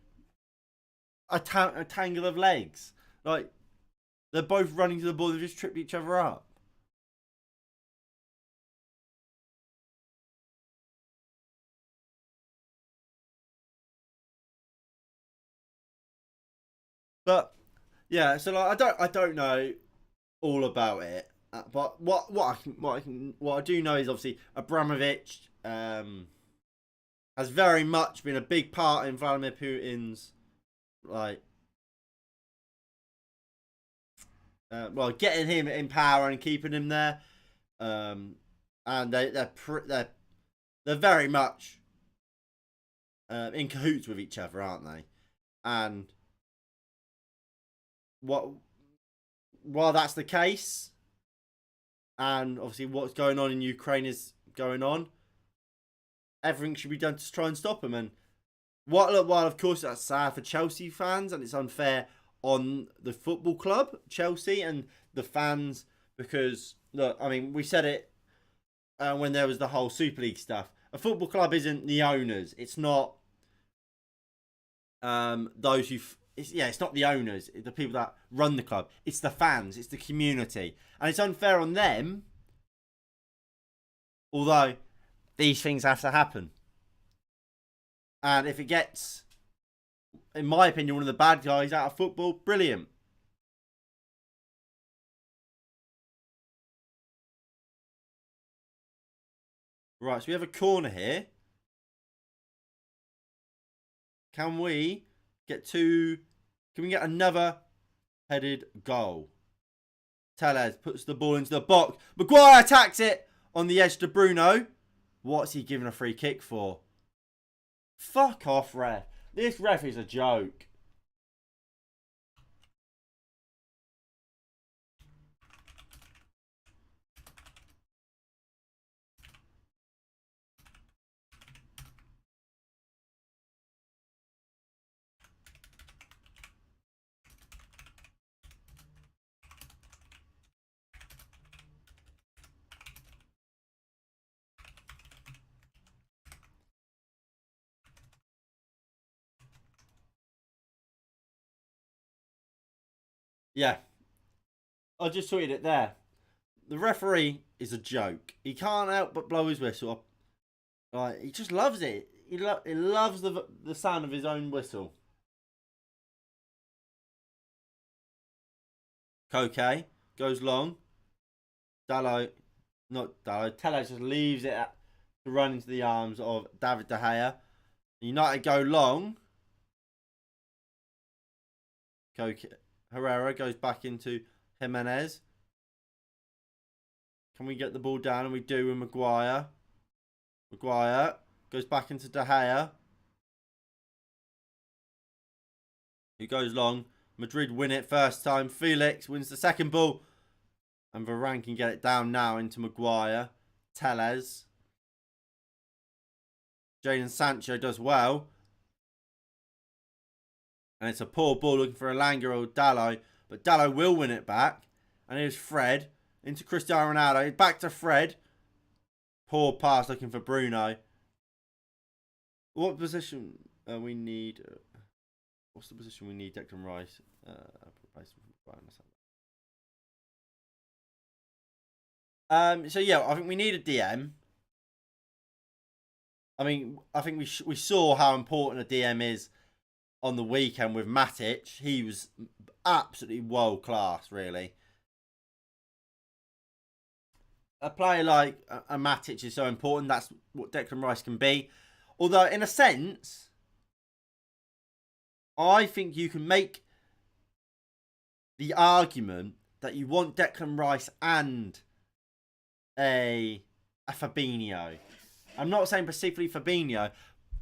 A: a tangle of legs. Like, they're both running to the ball, they just tripped each other up. But yeah, so like I don't know all about it. But what I do know is obviously Abramovich has very much been a big part in Vladimir Putin's like getting him in power and keeping him there. And they're very much in cahoots with each other, aren't they? And what while that's the case, and obviously what's going on in Ukraine is going on, everything should be done to try and stop them. And while of course that's sad for Chelsea fans and it's unfair on the football club Chelsea and the fans, because look, I mean, we said it when there was the whole Super League stuff. A football club isn't the owners. It's not those who. It's not the owners, the people that run the club. It's the fans. It's the community, and it's unfair on them. Although these things have to happen, and if it gets, in my opinion, one of the bad guys out of football, brilliant. Right, so we have a corner here. Can we Can we get another headed goal? Tellez puts the ball into the box. Maguire attacks it on the edge to Bruno. What's he giving a free kick for? Fuck off, ref. This ref is a joke. Yeah, I just tweeted it there. The referee is a joke. He can't help but blow his whistle. Like, he just loves it. He loves the sound of his own whistle. Koke goes long. Tellez just leaves it to run into the arms of David De Gea. United go long. Herrera goes back into Jimenez. Can we get the ball down? And we do with Maguire. Maguire goes back into De Gea, who goes long. Madrid win it first time. Felix wins the second ball. And Varane can get it down now into Maguire. Tellez. Jadon Sancho does well. And it's a poor ball looking for Elanga or Dalot. But Dalot will win it back. And here's Fred into Cristiano Ronaldo. Back to Fred. Poor pass looking for Bruno. What position we need? What's the position we need? Declan Rice. So yeah, I think we need a DM. I mean, I think we saw how important a DM is on the weekend with Matic. He was absolutely world class, really. A player like a Matic is so important. That's what Declan Rice can be. Although, in a sense, I think you can make the argument that you want Declan Rice and a Fabinho. I'm not saying specifically Fabinho,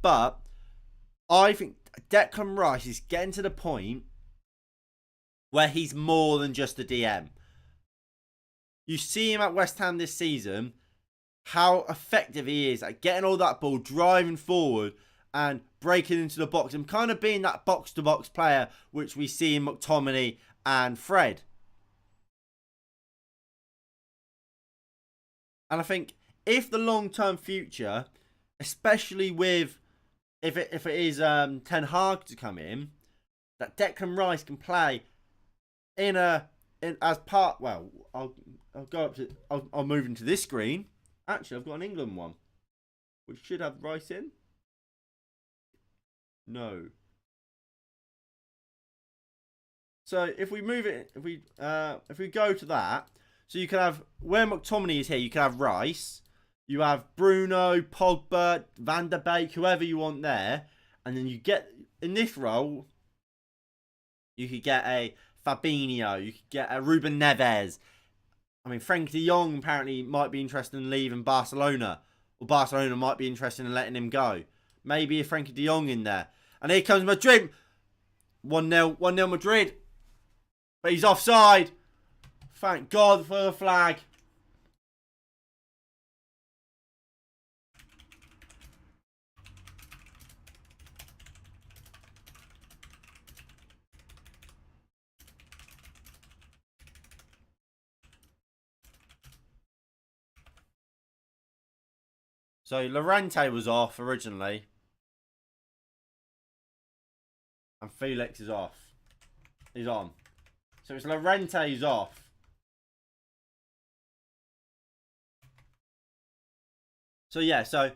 A: but I think Declan Rice is getting to the point where he's more than just a DM. You see him at West Ham this season, how effective he is at getting all that ball, driving forward and breaking into the box and kind of being that box-to-box player which we see in McTominay and Fred. And I think if the long-term future, especially with if it is Ten Hag to come in, that Declan Rice can play in as part. Well, I'll go up to I'll move into this screen. Actually, I've got an England one, which should have Rice in. No. So if we move it, if we go to that, so you can have where McTominay is here. You can have Rice. You have Bruno, Pogba, Van der Beek, whoever you want there, and then you get in this role. You could get a Fabinho. You could get a Ruben Neves. I mean, Frank de Jong apparently might be interested in leaving Barcelona, or Barcelona might be interested in letting him go. Maybe a Frankie de Jong in there. And here comes Madrid. 1-0 Madrid. But he's offside. Thank God for the flag. So Llorente was off originally. And Felix is off. He's on. So it's Llorente's off. So yeah, so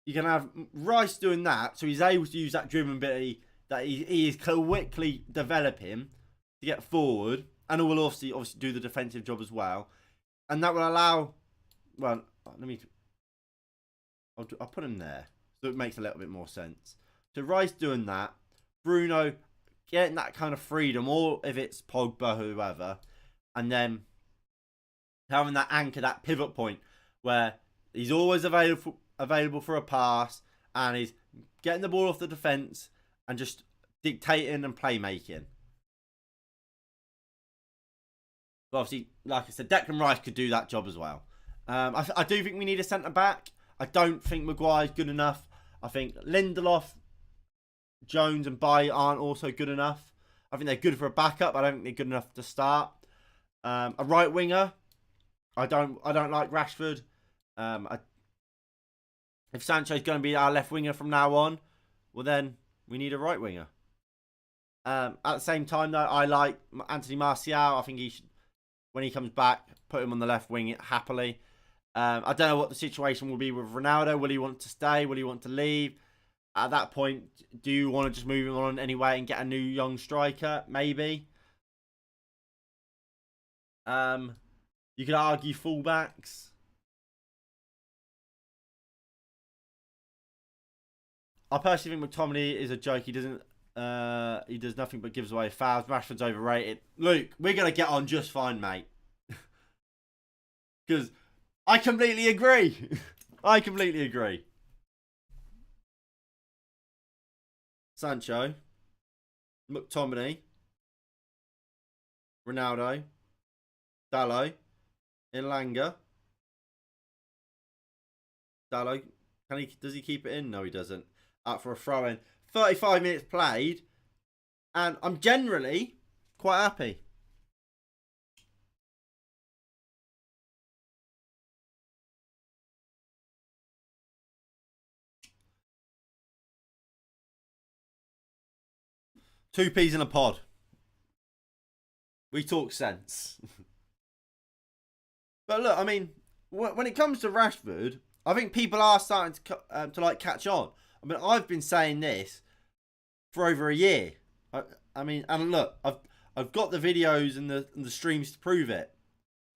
A: you can have Rice doing that. So he's able to use that driven ability that he is quickly developing to get forward. And will obviously do the defensive job as well. And that will allow, well, let me, I'll put him there. So it makes a little bit more sense. So Rice doing that. Bruno getting that kind of freedom, or if it's Pogba, whoever, and then having that anchor, that pivot point where he's always available for a pass, and he's getting the ball off the defence and just dictating and playmaking. But obviously, like I said, Declan Rice could do that job as well. I do think we need a centre back. I don't think Maguire's good enough. I think Lindelof, Jones and Bailly aren't also good enough. I think they're good for a backup. I don't think they're good enough to start. A right winger, I don't like Rashford. If Sancho's going to be our left winger from now on, well then we need a right winger. At the same time though, I like Anthony Martial. I think he should, when he comes back, put him on the left wing happily. I don't know what the situation will be with Ronaldo. Will he want to stay? Will he want to leave? At that point, do you want to just move him on anyway and get a new young striker? Maybe. You could argue fullbacks. I personally think McTominay is a joke. He doesn't. He does nothing but gives away fouls. Rashford's overrated. Luke, we're gonna get on just fine, mate. Because I completely agree. I completely agree. Sancho, McTominay, Ronaldo, Dalot, Ilanga. Dalot, does he keep it in? No, he doesn't. Out for a throw in. 35 minutes played, and I'm generally quite happy. Two peas in a pod. We talk sense. But look, I mean, when it comes to Rashford, I think people are starting to like catch on. I mean, I've been saying this for over a year. I mean, and look, I've got the videos and the streams to prove it.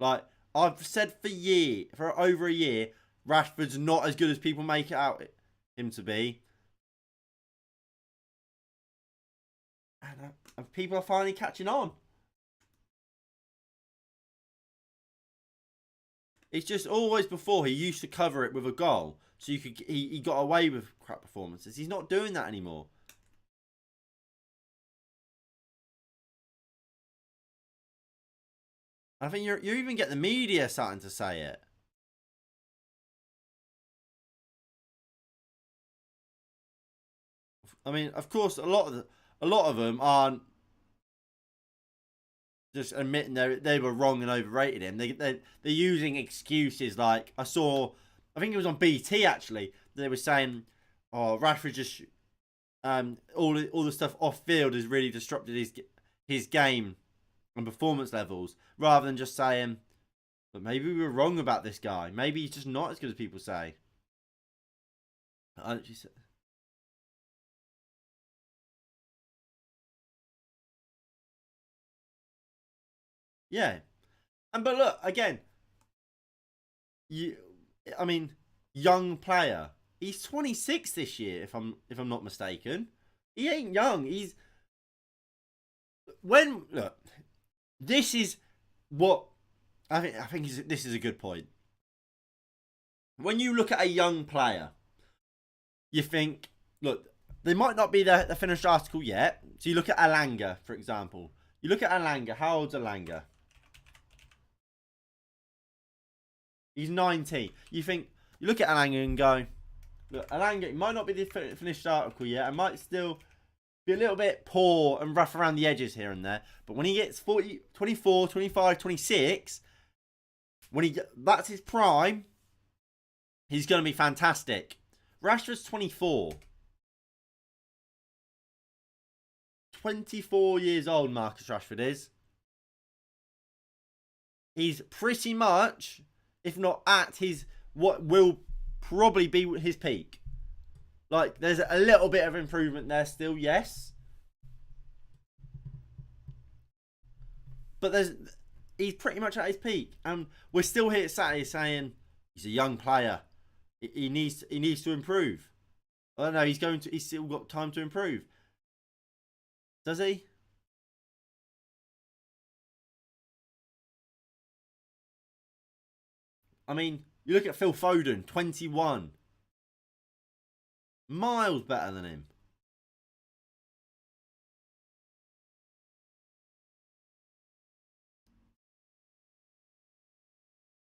A: Like I've said for over a year, Rashford's not as good as people make it out him to be. And people are finally catching on. It's just always before he used to cover it with a goal, so he got away with crap performances. He's not doing that anymore. I think you even get the media starting to say it. I mean, of course, a lot of them aren't just admitting they were wrong and overrated him. They're using excuses like I think it was on BT actually. They were saying, oh, Rashford just all the stuff off field has really disrupted his game and performance levels. Rather than just saying, but maybe we were wrong about this guy. Maybe he's just not as good as people say. Yeah, and but look again. You, I mean, young player. He's 26 this year, if I'm not mistaken. He ain't young. He's when look. This is what I think this is a good point. When you look at a young player, you think, look, they might not be the finished article yet. So you look at Alanga, for example. You look at Alanga. How old's Alanga? He's 19. You look at Alanga and go, look, Alanga, it might not be the finished article yet. It might still be a little bit poor and rough around the edges here and there. But when he gets 40, 24, 25, 26, that's his prime, he's going to be fantastic. Rashford's 24. 24 years old, Marcus Rashford is. He's pretty much, if not at what will probably be his peak. Like, there's a little bit of improvement there still, yes. But he's pretty much at his peak. And we're still here Saturday saying he's a young player. He needs to improve. I don't know, he's still got time to improve. Does he? I mean, you look at Phil Foden, 21. Miles better than him.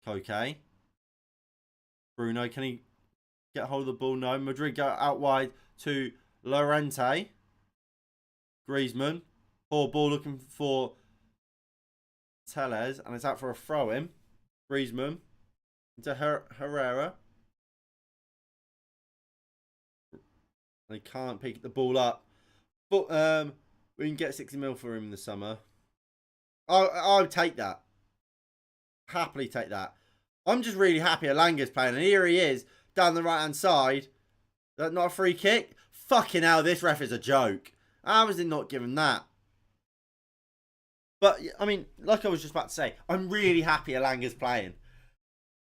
A: Okay. Bruno, can he get hold of the ball? No. Madrid go out wide to Llorente. Griezmann. Poor ball looking for Tellez. And it's out for a throw in. Griezmann. Into Herrera. They can't pick the ball up. But we can get 60 mil for him in the summer. I would take that. Happily take that. I'm just really happy Alanga's playing. And here he is, down the right-hand side. That not a free kick? Fucking hell, this ref is a joke. How was he not given that? But, I mean, like I was just about to say, I'm really happy Alanga's playing.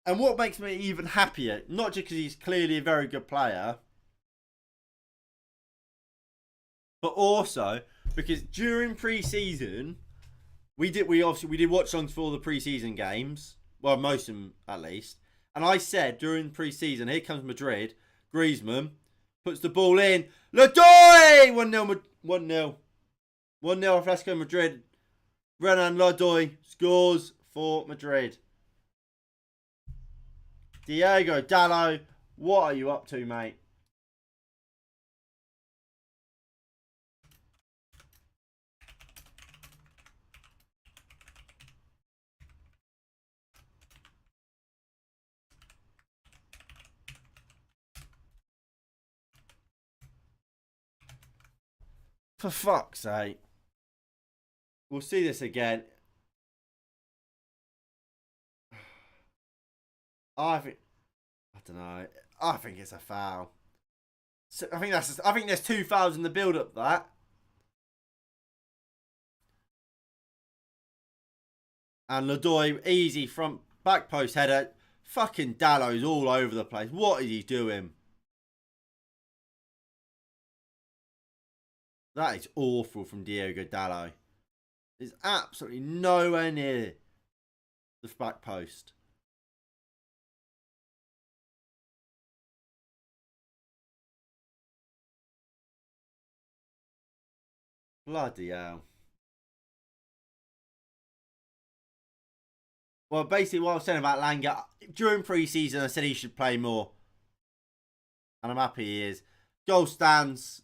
A: And what makes me even happier, not just because he's clearly a very good player, but also because during pre-season, we did watch songs for all the pre-season games. Well, most of them at least. And I said during pre-season, here comes Madrid. Griezmann puts the ball in. Lodoy! 1-0. 1-0. 1-0 Atletico Madrid. Renan Lodoy scores for Madrid. Diego Dallo, what are you up to, mate? For fuck's sake. We'll see this again. I don't know. I think it's a foul. So I think there's 2 fouls in the build up that. And Lodoy easy front back post header. Fucking Dallo's all over the place. What is he doing? That is awful from Diego Dallo. There's absolutely nowhere near the back post. Bloody hell. Well, basically what I was saying about Langa, during pre-season I said he should play more. And I'm happy he is. Goal stands.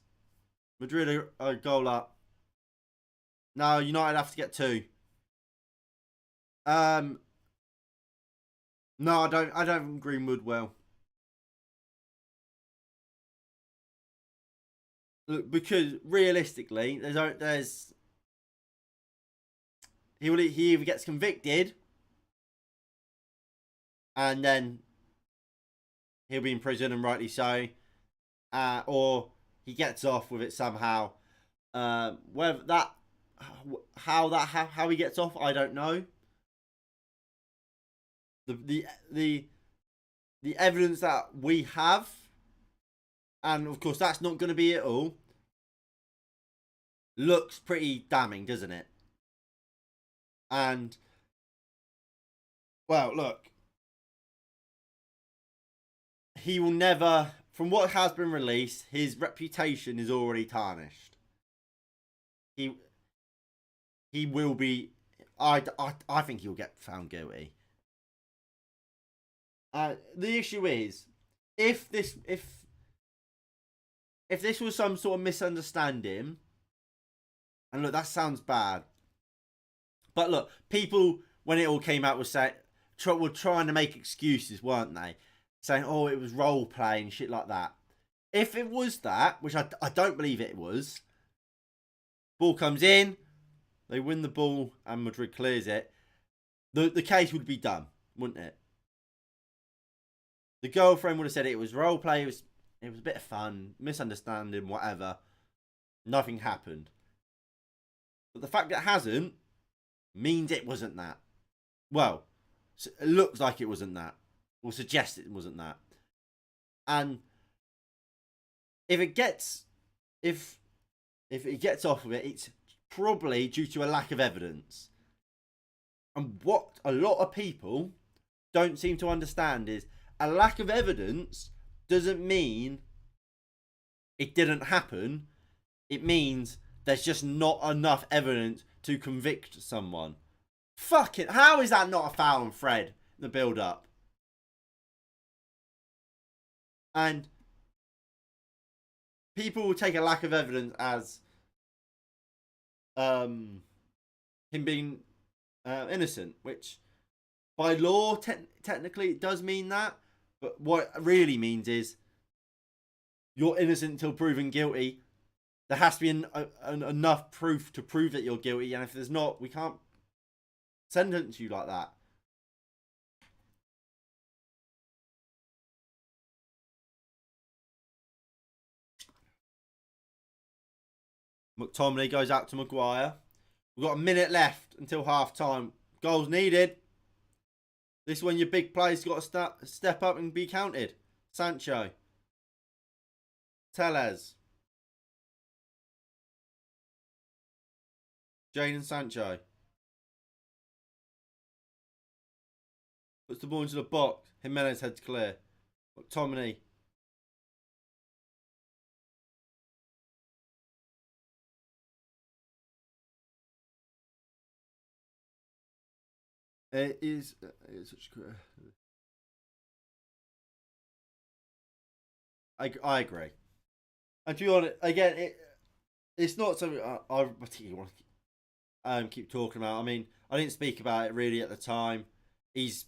A: Madrid a goal up. No, United have to get 2. No, I don't think Greenwood will. Look, because realistically, he either gets convicted and then he'll be in prison, and rightly so, or he gets off with it somehow. Whether that how he gets off, I don't know. The the the evidence that we have, and of course that's not going to be it all, looks pretty damning, doesn't it? And well, look, he will never, from what has been released, his reputation is already tarnished. He he will be. I think he'll get found guilty. The issue is, if this was some sort of misunderstanding, and look, that sounds bad, but look, people when it all came out were trying to make excuses, weren't they? Saying, oh, it was role play and shit like that. If it was that, which I don't believe it was, ball comes in, they win the ball, and Madrid clears it, the case would be done, wouldn't it? The girlfriend would have said it was role play, it was a bit of fun, misunderstanding, whatever. Nothing happened. But the fact that it hasn't means it wasn't that. Well, it looks like it wasn't that. Or suggests it wasn't that. And if it gets off of it, it's probably due to a lack of evidence. And what a lot of people don't seem to understand is a lack of evidence doesn't mean it didn't happen. It means there's just not enough evidence to convict someone. Fuck it. How is that not a foul on Fred in the build-up? And people will take a lack of evidence as him being innocent, which by law technically it does mean that, but what it really means is you're innocent until proven guilty. There has to be enough proof to prove that you're guilty, and if there's not, we can't sentence you like that. McTominay goes out to Maguire. We've got a minute left until half time. Goals needed. This is when your big players got to step up and be counted. Sancho. Tellez. Jadon Sancho. Puts the ball into the box. Jimenez heads clear. McTominay. It is such I agree. And to be honest, again, it's not something I particularly want to keep talking about. I mean, I didn't speak about it really at the time. He's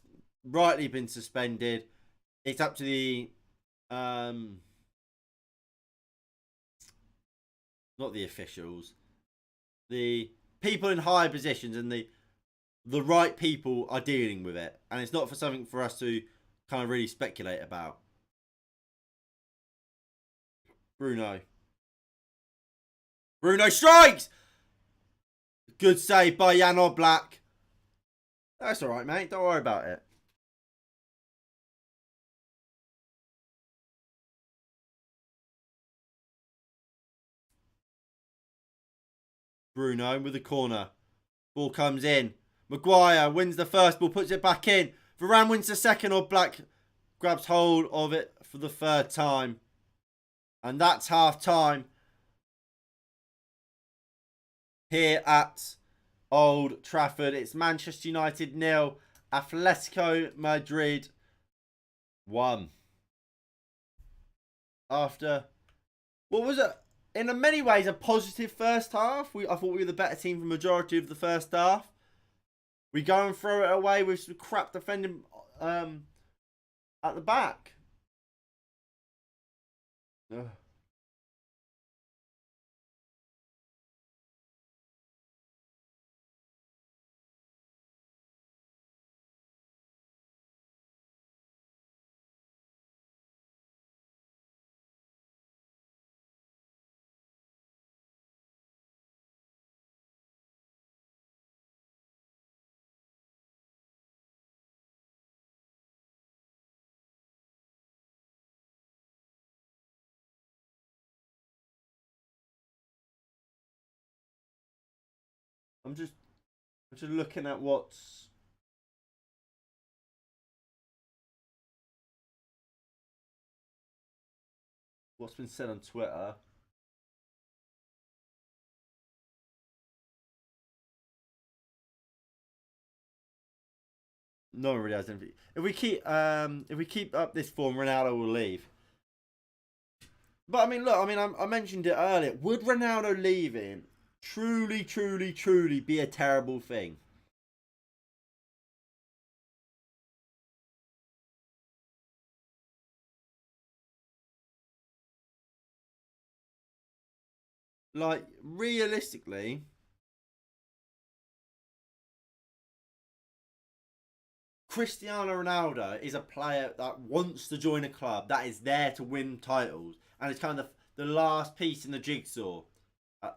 A: rightly been suspended. It's up to the not the officials, the people in higher positions, and the right people are dealing with it, and it's not for something for us to kind of really speculate about. Bruno strikes! Good save by Jan Oblak. That's alright, mate. Don't worry about it. Bruno with the corner. Ball comes in. Maguire wins the first ball, puts it back in. Varane wins the second. Oblak grabs hold of it for the third time. And that's half time here at Old Trafford. It's Manchester United 0, Atletico Madrid 1. After, what was it? In many ways, a positive first half. I thought we were the better team for the majority of the first half. We go and throw it away with some crap defending at the back. Ugh. I'm just looking at what's been said on Twitter. No one really has anything. If we keep up this form, Ronaldo will leave. But I mean, look, I mentioned it earlier. Would Ronaldo leaving truly, truly, truly be a terrible thing? Like, realistically, Cristiano Ronaldo is a player that wants to join a club that is there to win titles, and it's kind of the last piece in the jigsaw,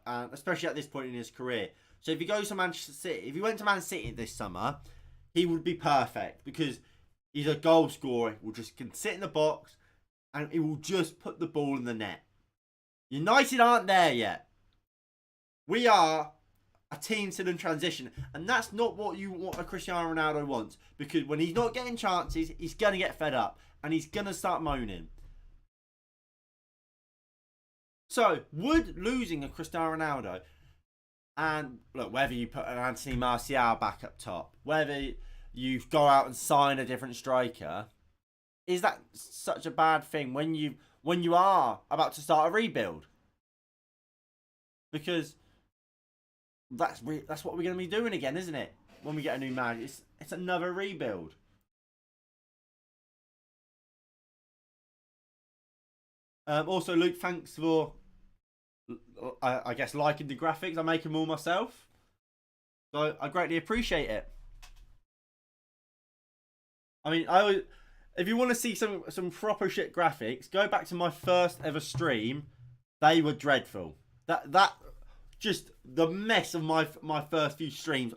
A: especially at this point in his career. So if he goes to Manchester City, if he went to Man City this summer, he would be perfect because he's a goal scorer. He will just can sit in the box and he will just put the ball in the net. United aren't there yet. We are a team still in transition, and that's not what a Cristiano Ronaldo wants, because when he's not getting chances, he's gonna get fed up and he's gonna start moaning. So, would losing a Cristiano Ronaldo, and look, whether you put an Anthony Martial back up top, whether you go out and sign a different striker, is that such a bad thing when you are about to start a rebuild? Because that's what we're going to be doing again, isn't it? When we get a new manager, it's another rebuild. Also, Luke, thanks for I guess liking the graphics. I make them all myself, so I greatly appreciate it. I mean, if you want to see some proper shit graphics, go back to my first ever stream. They were dreadful. That just the mess of my first few streams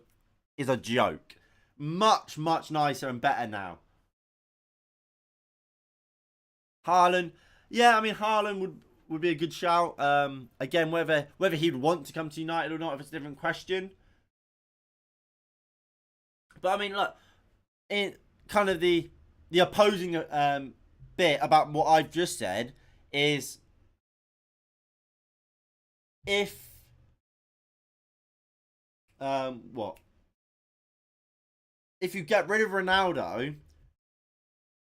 A: is a joke. Much nicer and better now. Haaland, yeah, I mean Haaland would be a good shout. Again, whether he'd want to come to United or not, if it's a different question. But I mean, look, in kind of the opposing bit about what I've just said is if what if you get rid of Ronaldo,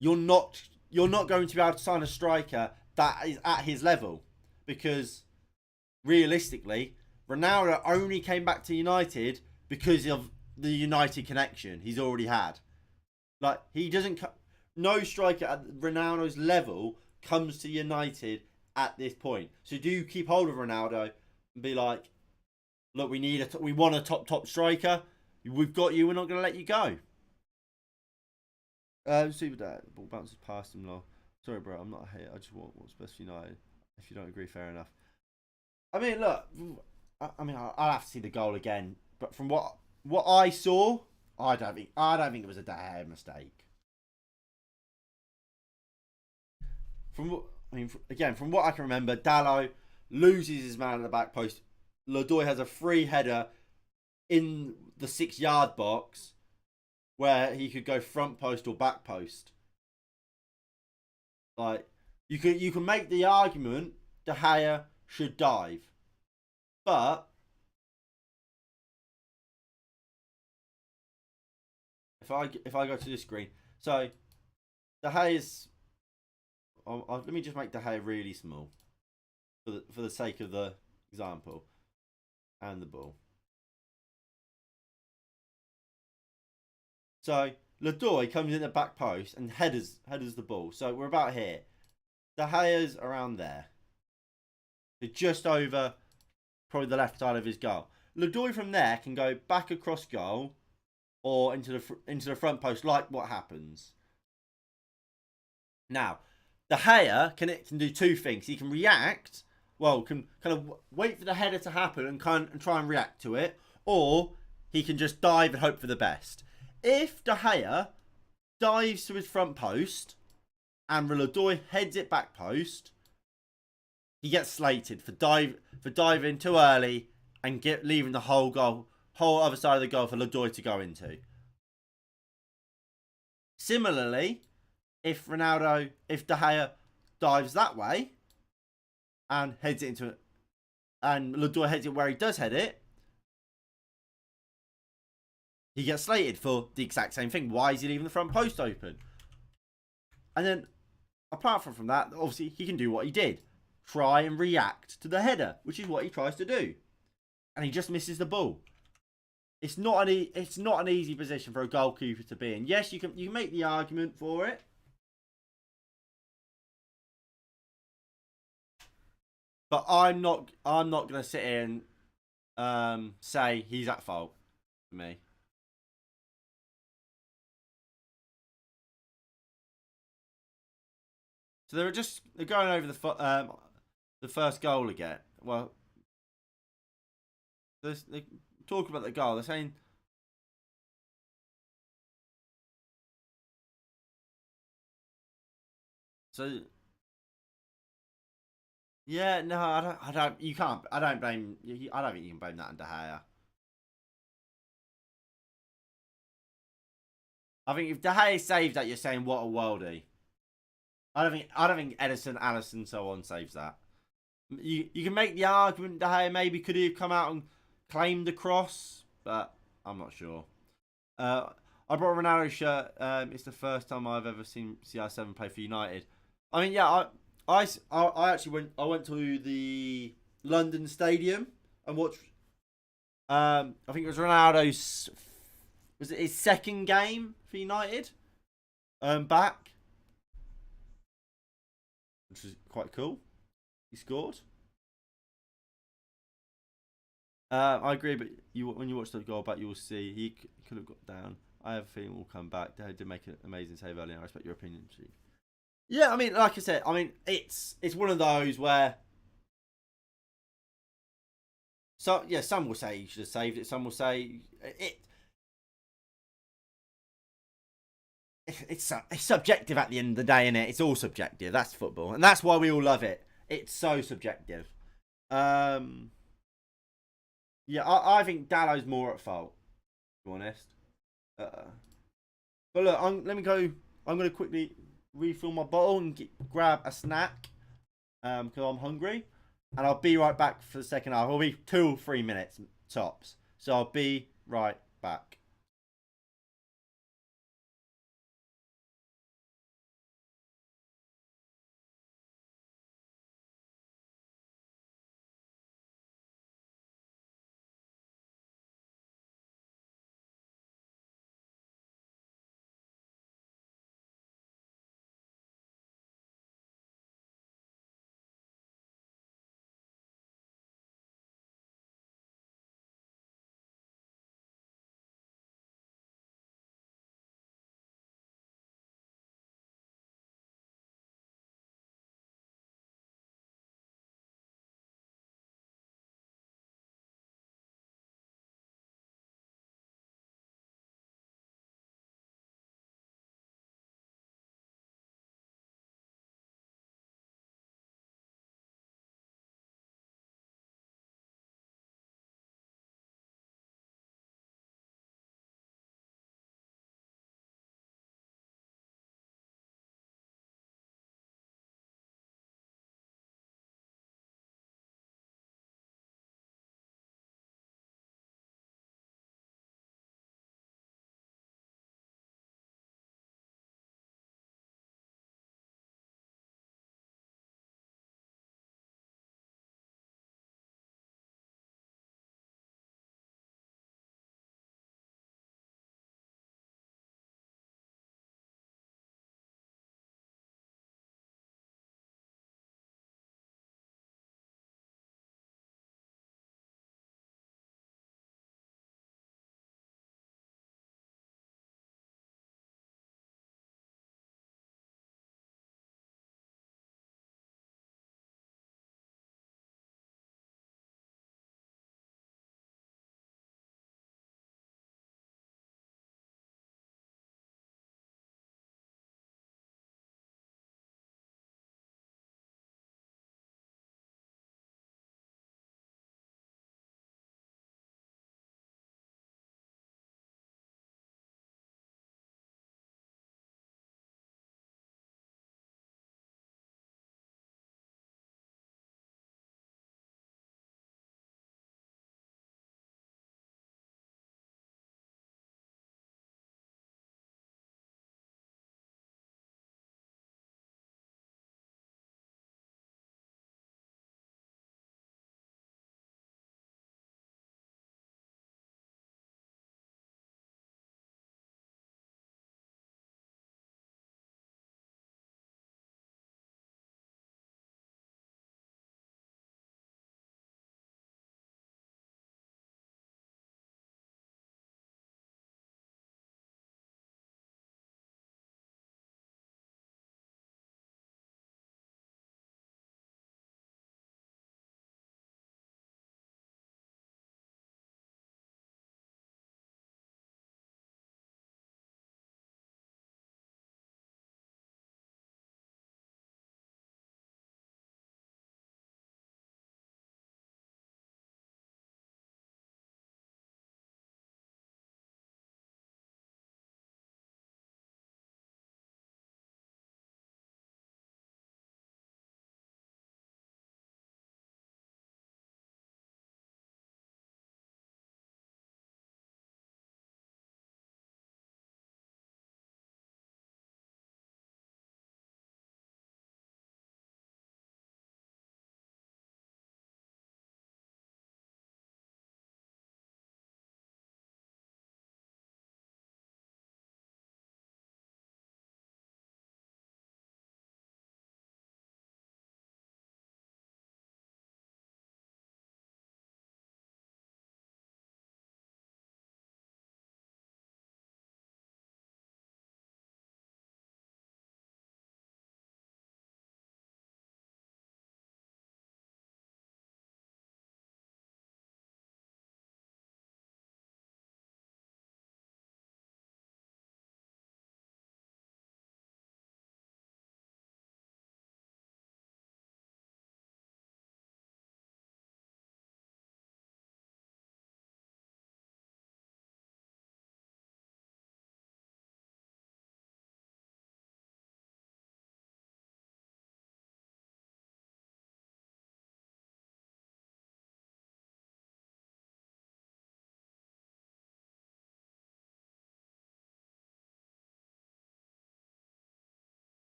A: you're not going to be able to sign a striker that is at his level, because realistically, Ronaldo only came back to United because of the United connection he's already had. Like, he doesn't. No striker at Ronaldo's level comes to United at this point. So do you keep hold of Ronaldo and be like, look, we want a top striker. We've got you. We're not going to let you go. Super Dad, the ball bounces past him. Lol. Sorry, bro. I'm not a hater. I just want what's best for United. If you don't agree, fair enough. I mean, look. I mean, I'll have to see the goal again. But from what I saw, I don't think it was a De Gea mistake. From what I can remember, Dallo loses his man at the back post. Lodoy has a free header in the 6-yard box where he could go front post or back post. Like, you can make the argument De Gea should dive, but if I go to this screen, so De Gea is. Let me just make De Gea really small for the sake of the example and the ball. So Lodoy comes in the back post and headers the ball. So we're about here. De Gea's around there. So just over probably the left side of his goal. Lodoy from there can go back across goal or into the front post, like what happens. Now, De Gea can do two things. He can react, can kind of wait for the header to happen and try and react to it, or he can just dive and hope for the best. If De Gea dives to his front post and Lodoy heads it back post, he gets slated for diving too early and leaving the whole goal whole other side of the goal for Ledoy to go into. Similarly, if De Gea dives that way and heads it into it, and Ledoy heads it where he does head it, he gets slated for the exact same thing. Why is he leaving the front post open? And then, apart from that, obviously, he can do what he did. Try and react to the header, which is what he tries to do. And he just misses the ball. It's not an easy position for a goalkeeper to be in. Yes, you can make the argument for it. But I'm not going to sit here and say he's at fault for me. So they're going over the first goal again. Well, they talk about the goal. They're saying so. Yeah, no, I don't. You can't. I don't blame. I don't think you can blame that on De Gea. I think if De Gea saved that, you're saying what a worldie. I don't think Edison, Allison, so on saves that. You can make the argument De Gea maybe could have come out and claimed the cross, but I'm not sure. I brought a Ronaldo shirt. It's the first time I've ever seen CR7 play for United. I mean, yeah, I actually went to the London Stadium and watched. I think it was Ronaldo's. Was it his second game for United? Back, which was quite cool. He scored. I agree, but when you watch the goal back, you will see he could have got down. I have a feeling we'll come back. They did make an amazing save earlier. I respect your opinion, Chief. Yeah, I mean, like I said, I mean, it's one of those where. So yeah, some will say you should have saved it. Some will say it. It's subjective at the end of the day, innit? It's all subjective. That's football, and that's why we all love it. It's so subjective. Um, yeah, I think Dallow's more at fault. To be honest. But look, let me go. I'm going to quickly refill my bottle and grab a snack because I'm hungry. And I'll be right back for the second half. It'll be 2 or 3 minutes tops. So I'll be right back.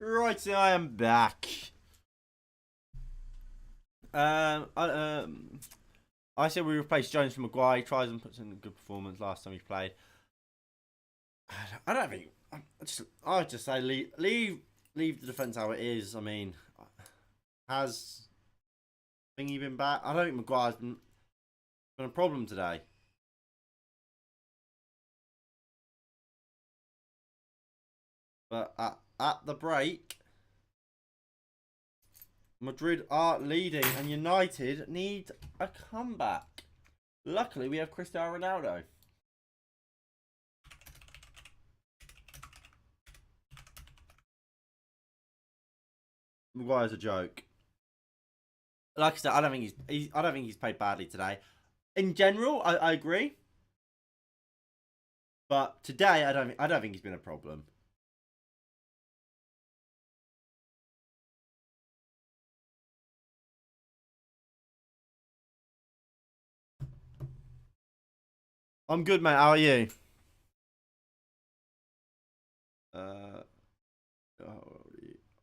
A: Right, so I am back. Um, I, um, I said we replaced Jones for Maguire. Tries and puts in a good performance last time he played. I don't think. I would just say leave the defense how it is. I mean, has Thingy been back? I don't think Maguire's been a problem today. But at the break, Madrid are leading, and United need a comeback. Luckily, we have Cristiano Ronaldo. Maguire's a joke. Like I said, I don't think I don't think he's played badly today. In general, I agree. But today, I don't think he's been a problem. I'm good, mate. How are you? Uh,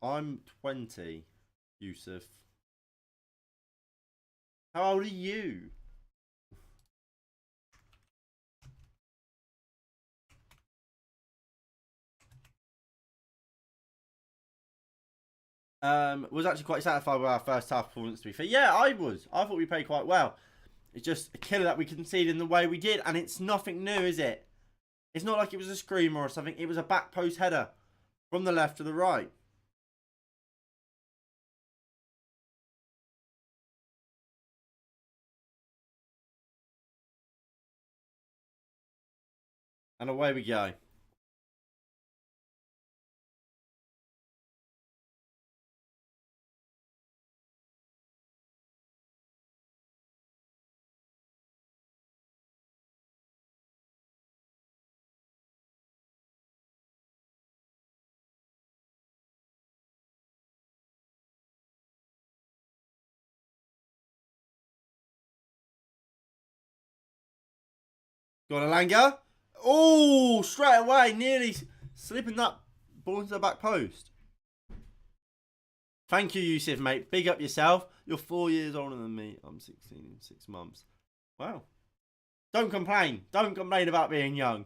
A: I'm 20, Yusuf. How old are you? Was actually quite satisfied with our first half performance, to be fair. Yeah, I was. I thought we played quite well. It's just a killer that we conceded in the way we did, and it's nothing new, is it? It's not like it was a screamer or something. It was a back post header from the left to the right. And away we go. Go on, Alanga. Oh, straight away, nearly slipping that ball into the back post. Thank you, Yusuf, mate. Big up yourself. You're 4 years older than me. I'm 16 in 6 months. Wow. Don't complain. Don't complain about being young.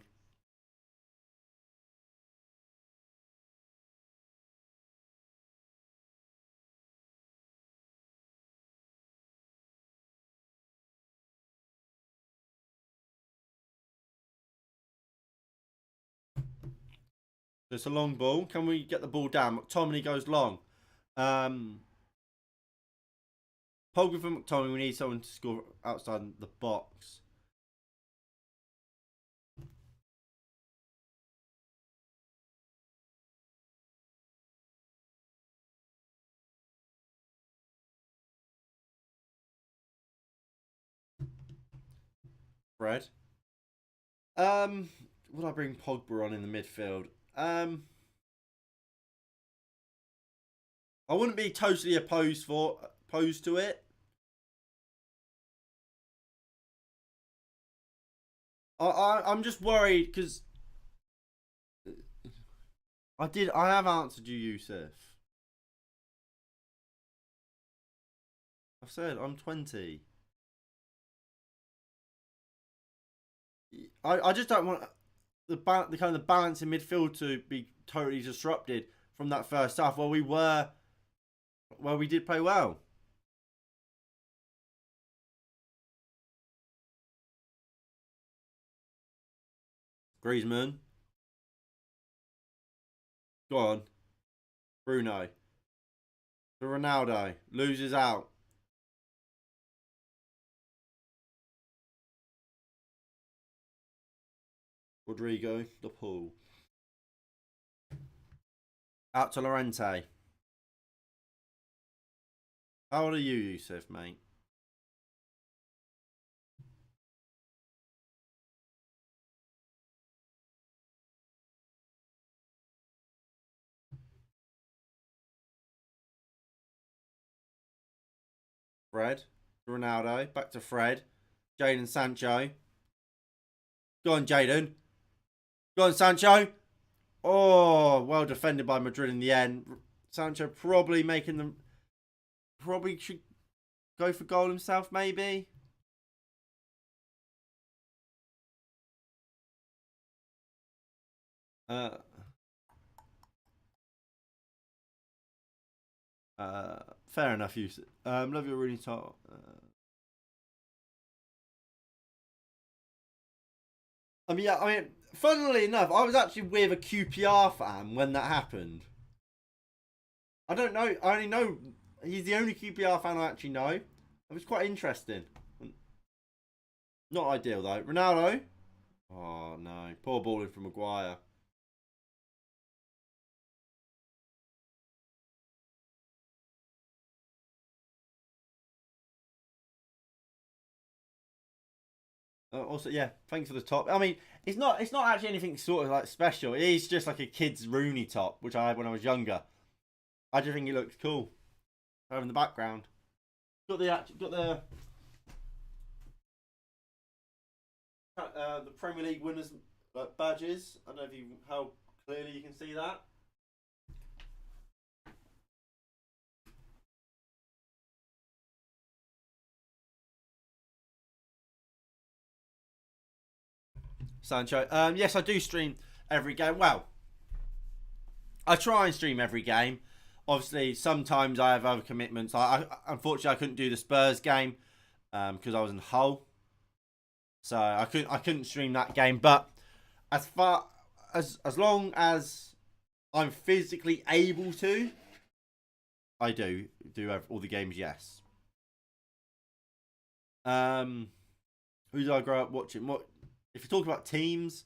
A: It's a long ball. Can we get the ball down? McTominay goes long. Um, Pogba for McTominay. We need someone to score outside the box. Fred. Would I bring Pogba on in the midfield? I wouldn't be totally opposed to it. I'm just worried because I have answered you, Yusuf. I've said I'm 20. I just don't want the kind of the balance in midfield to be totally disrupted from that first half where we did play well. Griezmann, go on. Bruno, to Ronaldo, loses out. Rodrigo, the pool. Out to Lorente. How old are you, Yusuf, mate? Fred, Ronaldo, back to Fred. Jadon Sancho. Go on, Jaden. Go on, Sancho. Oh, well defended by Madrid in the end. Sancho probably making them. Probably should go for goal himself, maybe. Uh, fair enough, you. Love your Rooney top. I mean, yeah, I mean, funnily enough, I was actually with a QPR fan when that happened. I don't know. I only know he's the only QPR fan I actually know. It was quite interesting. Not ideal though. Ronaldo. Oh no, poor balling from Maguire. Also, yeah, thanks for the top. I mean, it's not actually anything sort of like special. It is just like a kid's Rooney top, which I had when I was younger. I just think it looks cool. Over in the background, got the Premier League winners badges. I don't know if you how clearly you can see that. Sancho. Yes, I do stream every game. Well, I try and stream every game. Obviously, sometimes I have other commitments. Unfortunately I couldn't do the Spurs game because I was in Hull, so I couldn't stream that game. But as far as long as I'm physically able to, I do all the games. Yes. Um, who did I grow up watching? What if you talk about teams?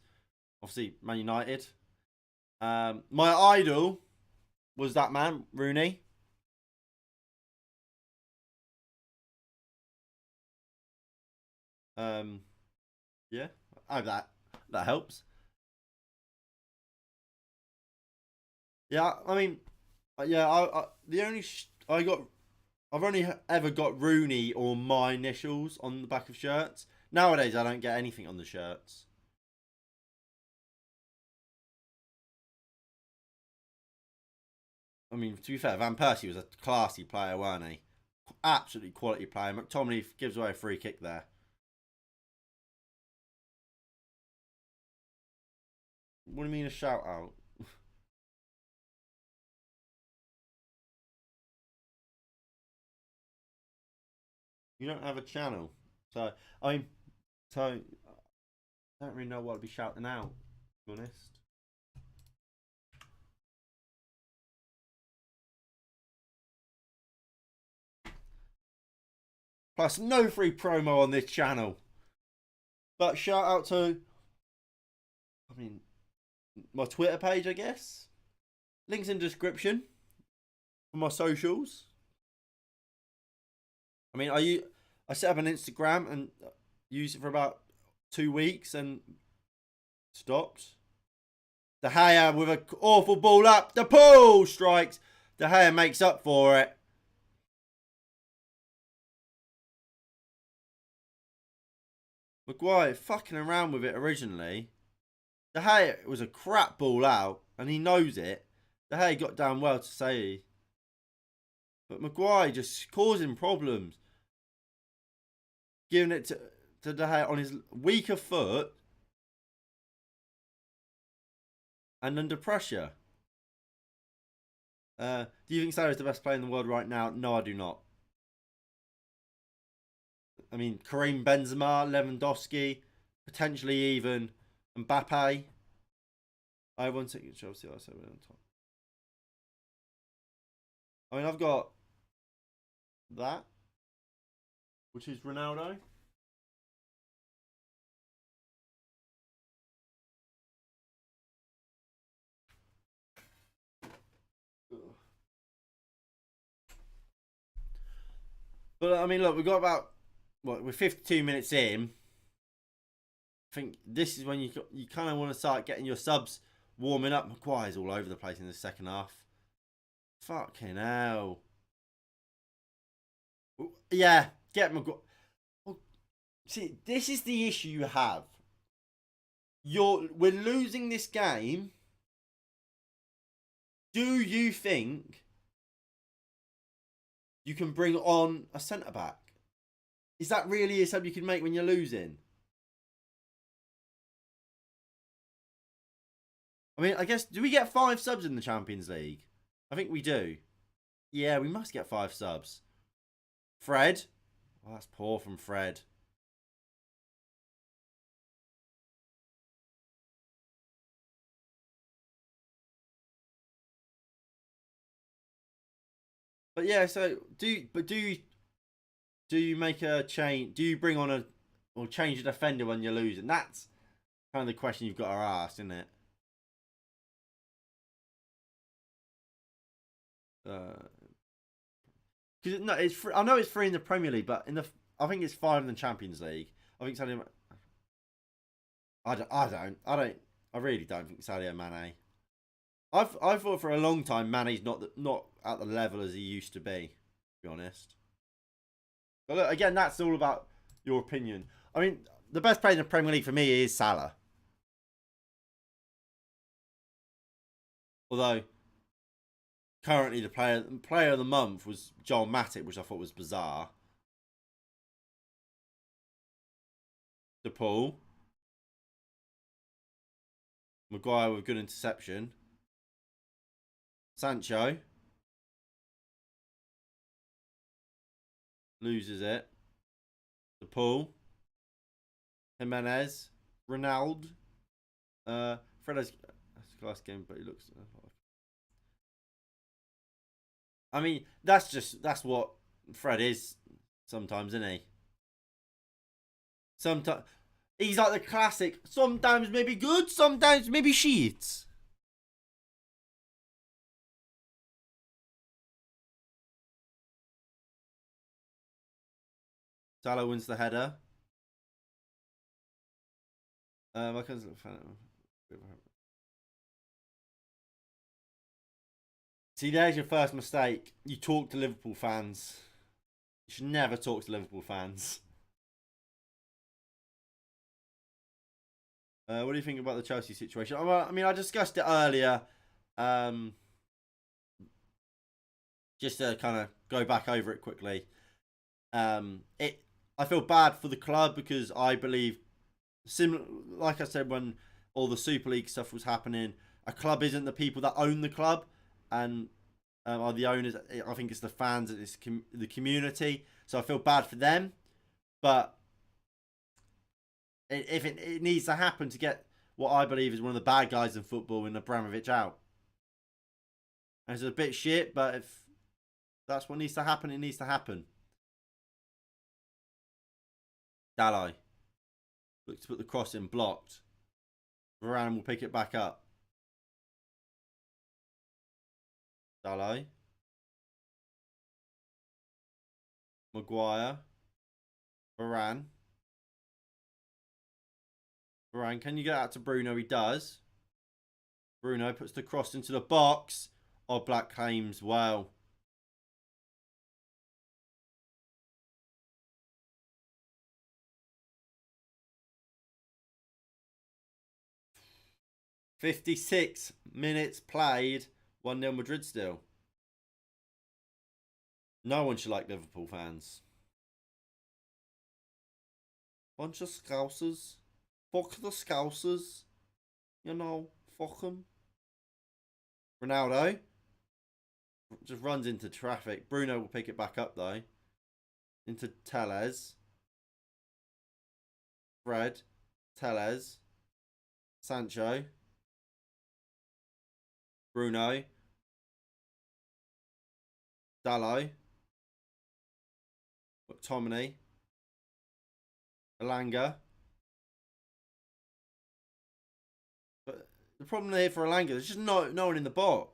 A: Obviously, Man United. My idol was that man Rooney. Um, yeah, I hope that helps. Yeah, I mean, yeah, the only I've only ever got Rooney or my initials on the back of shirts. Nowadays, I don't get anything on the shirts. I mean, to be fair, Van Persie was a classy player, weren't he? Absolutely quality player. McTominay gives away a free kick there. What do you mean a shout out? You don't have a channel, so I mean, so I don't really know what I'd be shouting out. To be honest. Plus, no free promo on this channel. But shout out to, I mean, my Twitter page, I guess. Links in description for my socials. I mean, I set up an Instagram and used it for about 2 weeks and stopped. De Gea with an awful ball up. The pool strikes. De Gea makes up for it. Maguire fucking around with it originally. De Gea was a crap ball out and he knows it. De Gea got down well to say. But Maguire just causing problems. Giving it to De Gea on his weaker foot and under pressure. Do you think Salah is the best player in the world right now? No, I do not. I mean, Kareem Benzema, Lewandowski, potentially even Mbappe. I won ticket Chelsea. I said we're on top. I mean, I've got that, which is Ronaldo. But I mean, look, we've got about we're 52 minutes in. I think this is when you kind of want to start getting your subs warming up. Maguire's all over the place in the second half. Fucking hell. Yeah, get Maguire. Well, see, this is the issue you have. We're losing this game Do you think you can bring on a centre back? Is that really a sub you can make when you're losing? I mean, I guess, do we get 5 subs in the Champions League? I think we do. Yeah, we must get 5 subs. Fred. Oh, that's poor from Fred. But yeah, so do you make a change? Do you bring on a or change a defender when you're losing? That's kind of the question you've got to ask, isn't it? Because no, it's free, I know it's free in the Premier League, but in the I think it's 5 in the Champions League. I think Sadio. I really don't think Sadio Mane. I've thought for a long time Mane's not at the level as he used to be. To be honest. But look, again, that's all about your opinion. I mean, the best player in the Premier League for me is Salah. Although currently the player of the month was Joel Matip, which I thought was bizarre. DePaul. Maguire with good interception. Sancho. Loses it. DePaul. Jimenez. Ronaldo. Fred has a class game, but he looks. I mean, that's what Fred is sometimes, isn't he? Sometimes he's like the classic. Sometimes maybe good, sometimes maybe shit. Salah wins the header. I can see. There's your first mistake. You talk to Liverpool fans. You should never talk to Liverpool fans. What do you think about the Chelsea situation? I mean, I discussed it earlier. Just to kind of go back over it quickly. I feel bad for the club because I believe, like I said, when all the Super League stuff was happening, a club isn't the people that own the club and are the owners. I think it's the fans, it's the community. So I feel bad for them, but if it needs to happen to get what I believe is one of the bad guys in football in Abramovich out. And it's a bit shit, but if that's what needs to happen, it needs to happen. Dalai looks to put the cross in, blocked. Varane will pick it back up. Dalai. Maguire. Varane. Varane, can you get out to Bruno? He does. Bruno puts the cross into the box. Oh, Black claims well. "56 minutes played, 1-0 Madrid still." No one should like Liverpool fans. Bunch of Scousers. Fuck the Scousers. You know, fuck them. Ronaldo just runs into traffic. Bruno will pick it back up though. Into Tellez. Fred. Tellez. Sancho. Bruno. Dallo. McTominay. Elanga. But the problem here for Elanga, there's just no one in the box.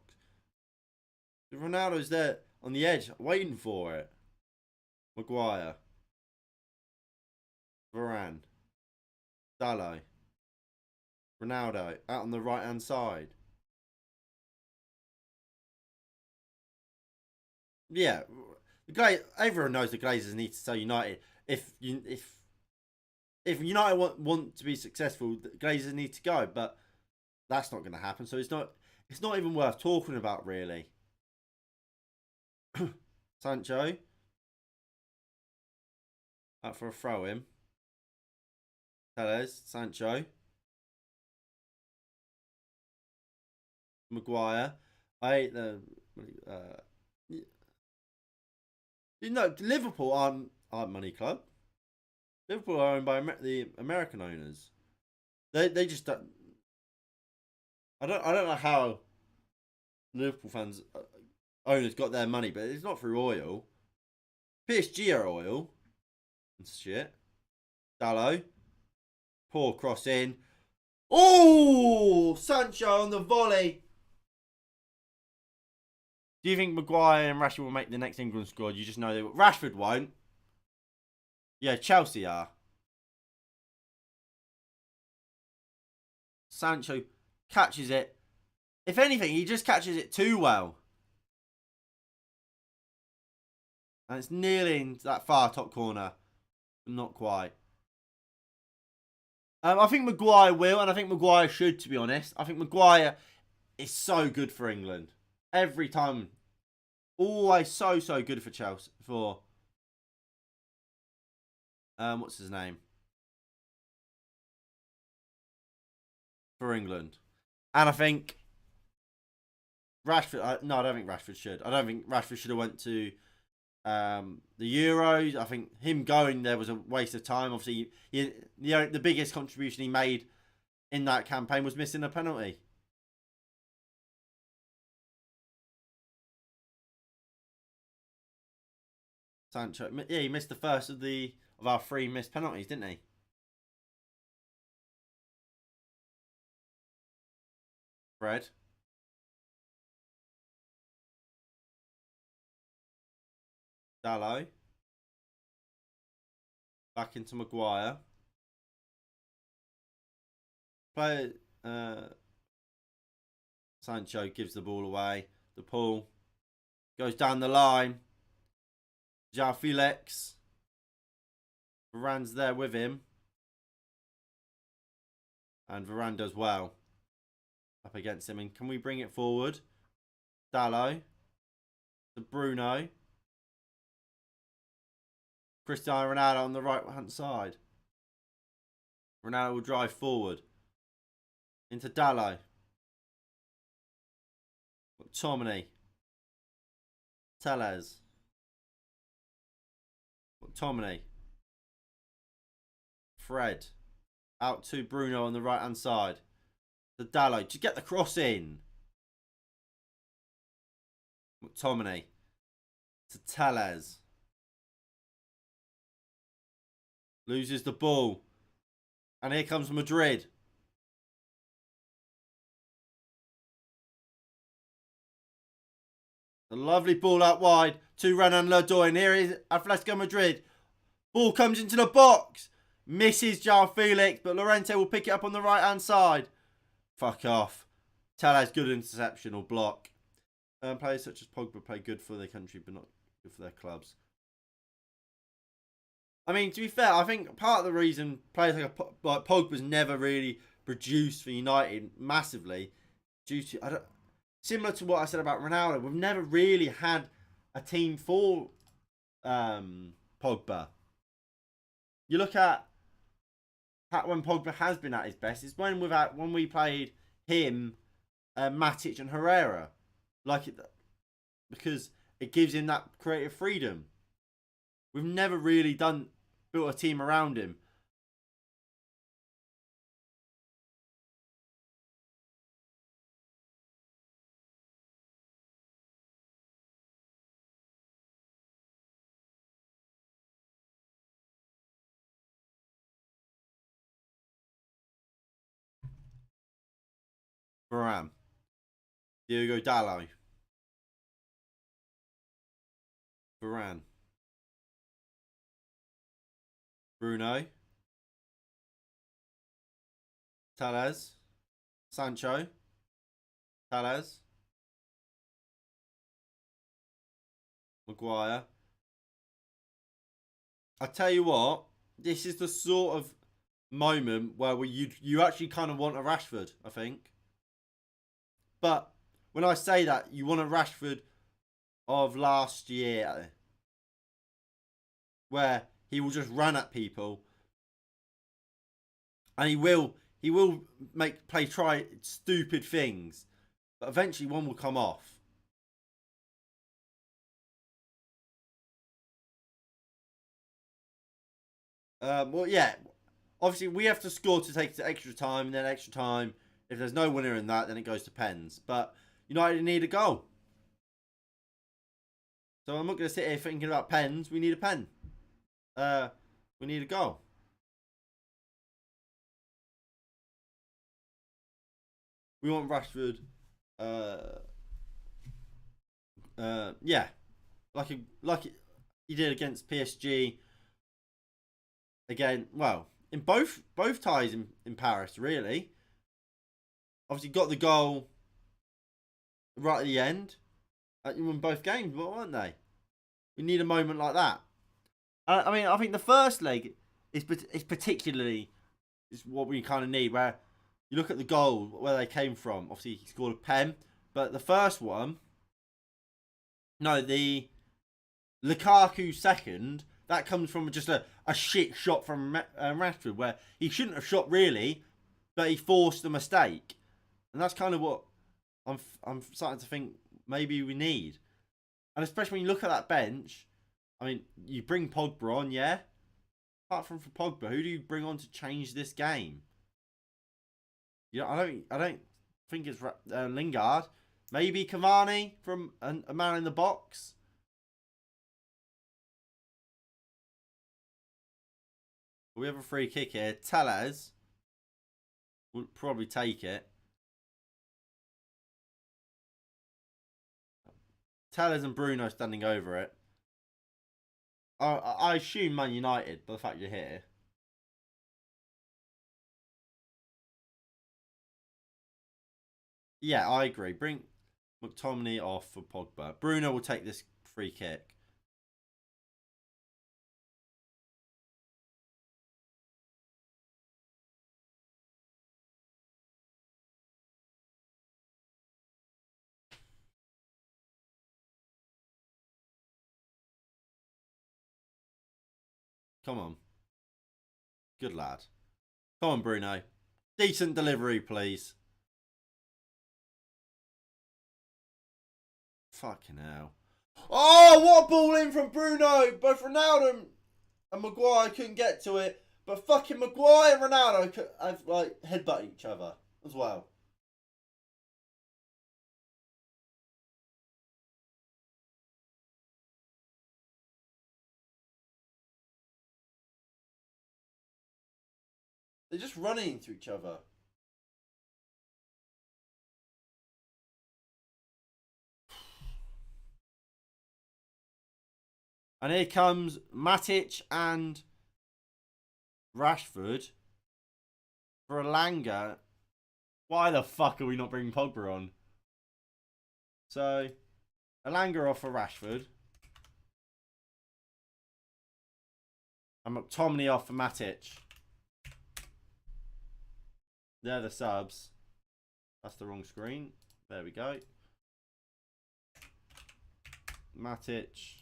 A: Ronaldo's there on the edge, waiting for it. Maguire. Varane. Dallo. Ronaldo out on the right hand side. Yeah, everyone knows the Glazers need to sell United. If United want to be successful, the Glazers need to go. But that's not going to happen. So it's It's not even worth talking about, really. Sancho. Up for a throw in. Tellez. Sancho. Maguire. I hate the. Liverpool aren't money club. Liverpool are owned by the American owners. They just don't. I don't know how Liverpool fans owners got their money, but it's not through oil. PSG are oil and shit. Dallo. Poor cross in. Oh, Sancho on the volley. Do you think Maguire and Rashford will make the next England squad? You just know they will. Rashford won't. Yeah, Chelsea are. Sancho catches it. If anything, he just catches it too well. And it's nearly in that far top corner. But not quite. I think Maguire will, and I think Maguire should, to be honest. I think Maguire is so good for England. Every time. Always so good for Chelsea. For, what's his name? For England. And I think Rashford, no, I don't think Rashford should. I don't think Rashford should have went to the Euros. I think him going there was a waste of time. Obviously, the biggest contribution he made in that campaign was missing a penalty. Sancho, yeah, he missed the first of our 3 missed penalties, didn't he? Fred. Dallo. Back into Maguire. Play. Sancho gives the ball away. The pull goes down the line. João Felix. Varane's there with him. And Varane does well. Up against him. And can we bring it forward? Dallo. To Bruno. Cristiano Ronaldo on the right hand side. Ronaldo will drive forward. Into Dallo. Tomine. Tellez. Tomine. Fred. Out to Bruno on the right hand side. To Dallo. To get the cross in. Tomine. To Tellez. Loses the ball. And here comes Madrid. A lovely ball out wide to Renan Lodoi. And here is Atletico Madrid. Ball comes into the box. Misses João Felix, but Llorente will pick it up on the right hand side. Fuck off. Tellez, good interception or block. Players such as Pogba play good for their country, but not good for their clubs. I mean, to be fair, I think part of the reason players like Pogba's never really produced for United massively, due to similar to what I said about Ronaldo, we've never really had a team for Pogba. You look at when Pogba has been at his best, it's when we played him, Matic and Herrera, because it gives him that creative freedom. We've never really built a team around him. Varane. Diogo Dallo. Varane. Bruno. Tellez. Sancho. Tellez. Maguire. I tell you what, this is the sort of moment where you actually kind of want a Rashford, I think. But when I say that, you want a Rashford of last year, where he will just run at people, and he will try stupid things, but eventually one will come off. Well, yeah. Obviously, we have to score to take it to extra time, and then extra time. If there's no winner in that, then it goes to pens. But United need a goal. So I'm not going to sit here thinking about pens. We need a pen. We need a goal. We want Rashford. Yeah, like he did against PSG. Again, well, in both ties in Paris, really. Obviously, got the goal right at the end. You won both games, weren't they? We need a moment like that. I mean, I think the first leg is particularly is what we kind of need. Where you look at the goal, where they came from. Obviously, he scored a pen, but the first one, no, the Lukaku second, that comes from just a shit shot from Rashford, where he shouldn't have shot really, but he forced a mistake, and that's kind of what I'm starting to think maybe we need. And especially when you look at that bench, I mean, you bring Pogba on, yeah. Apart from for Pogba, who do you bring on to change this game? I don't think it's Lingard. Maybe Cavani from a man in the box. We have a free kick here. Tellez will probably take it. Tellez and Bruno standing over it. I assume Man United, by the fact you're here. Yeah, I agree. Bring McTominay off for Pogba. Bruno will take this free kick. Come on. Good lad. Come on, Bruno. Decent delivery, please. Fucking hell. Oh, what a ball in from Bruno! Both Ronaldo and Maguire couldn't get to it, but fucking Maguire and Ronaldo could have like headbutt each other as well. They're just running into each other. And here comes Matic and Rashford for a Langer. Why the fuck are we not bringing Pogba on? So, Elanga off for Rashford. And McTominay off for Matic. They're the subs. That's the wrong screen. There we go. Matic.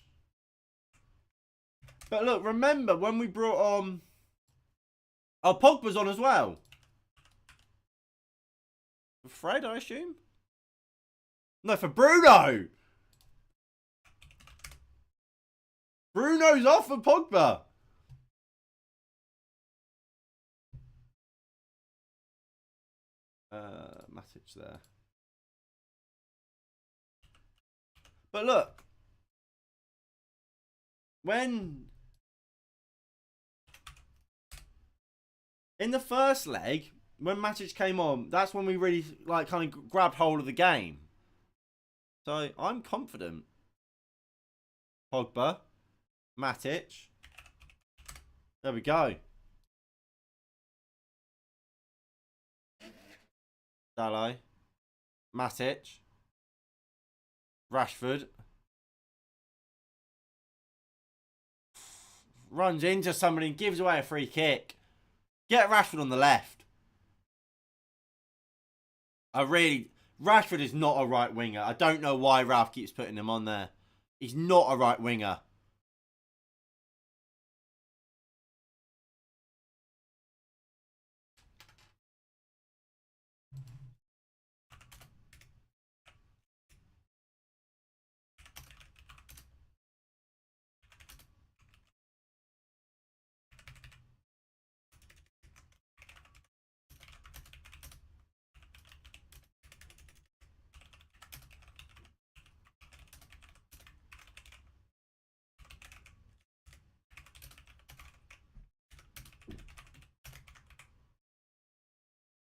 A: But look, remember when we brought on... Oh, Pogba's on as well. For Fred, I assume? No, for Bruno! Bruno's off for Pogba. Matic there. But look. When... In the first leg, when Matic came on, that's when we really like kind of grabbed hold of the game. So I'm confident. Pogba, Matic. There we go. Dalot, Matic, Rashford. Runs into somebody and gives away a free kick. Get Rashford on the left. A really Rashford is not a right winger. I don't know why Ralph keeps putting him on there. He's not a right winger.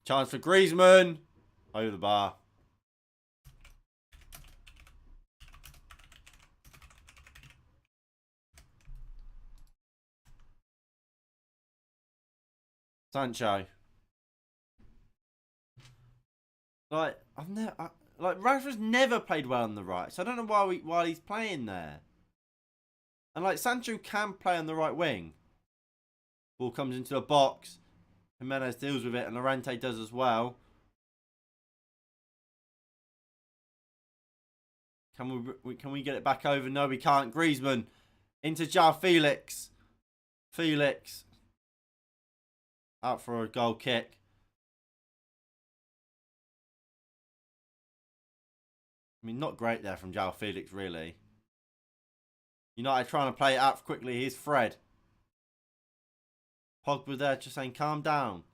A: Chance for Griezmann. Over the bar. Sancho. Like, Rashford's never played well on the right, so I don't know why he's playing there. And like, Sancho can play on the right wing. Ball comes into the box. Jimenez deals with it, and Llorente does as well. Can we get it back over? No, we can't. Griezmann into João Felix. Felix out for a goal kick. I mean, not great there from João Felix, really. United trying to play it out quickly. Here's Fred. Pogba there just saying, calm down.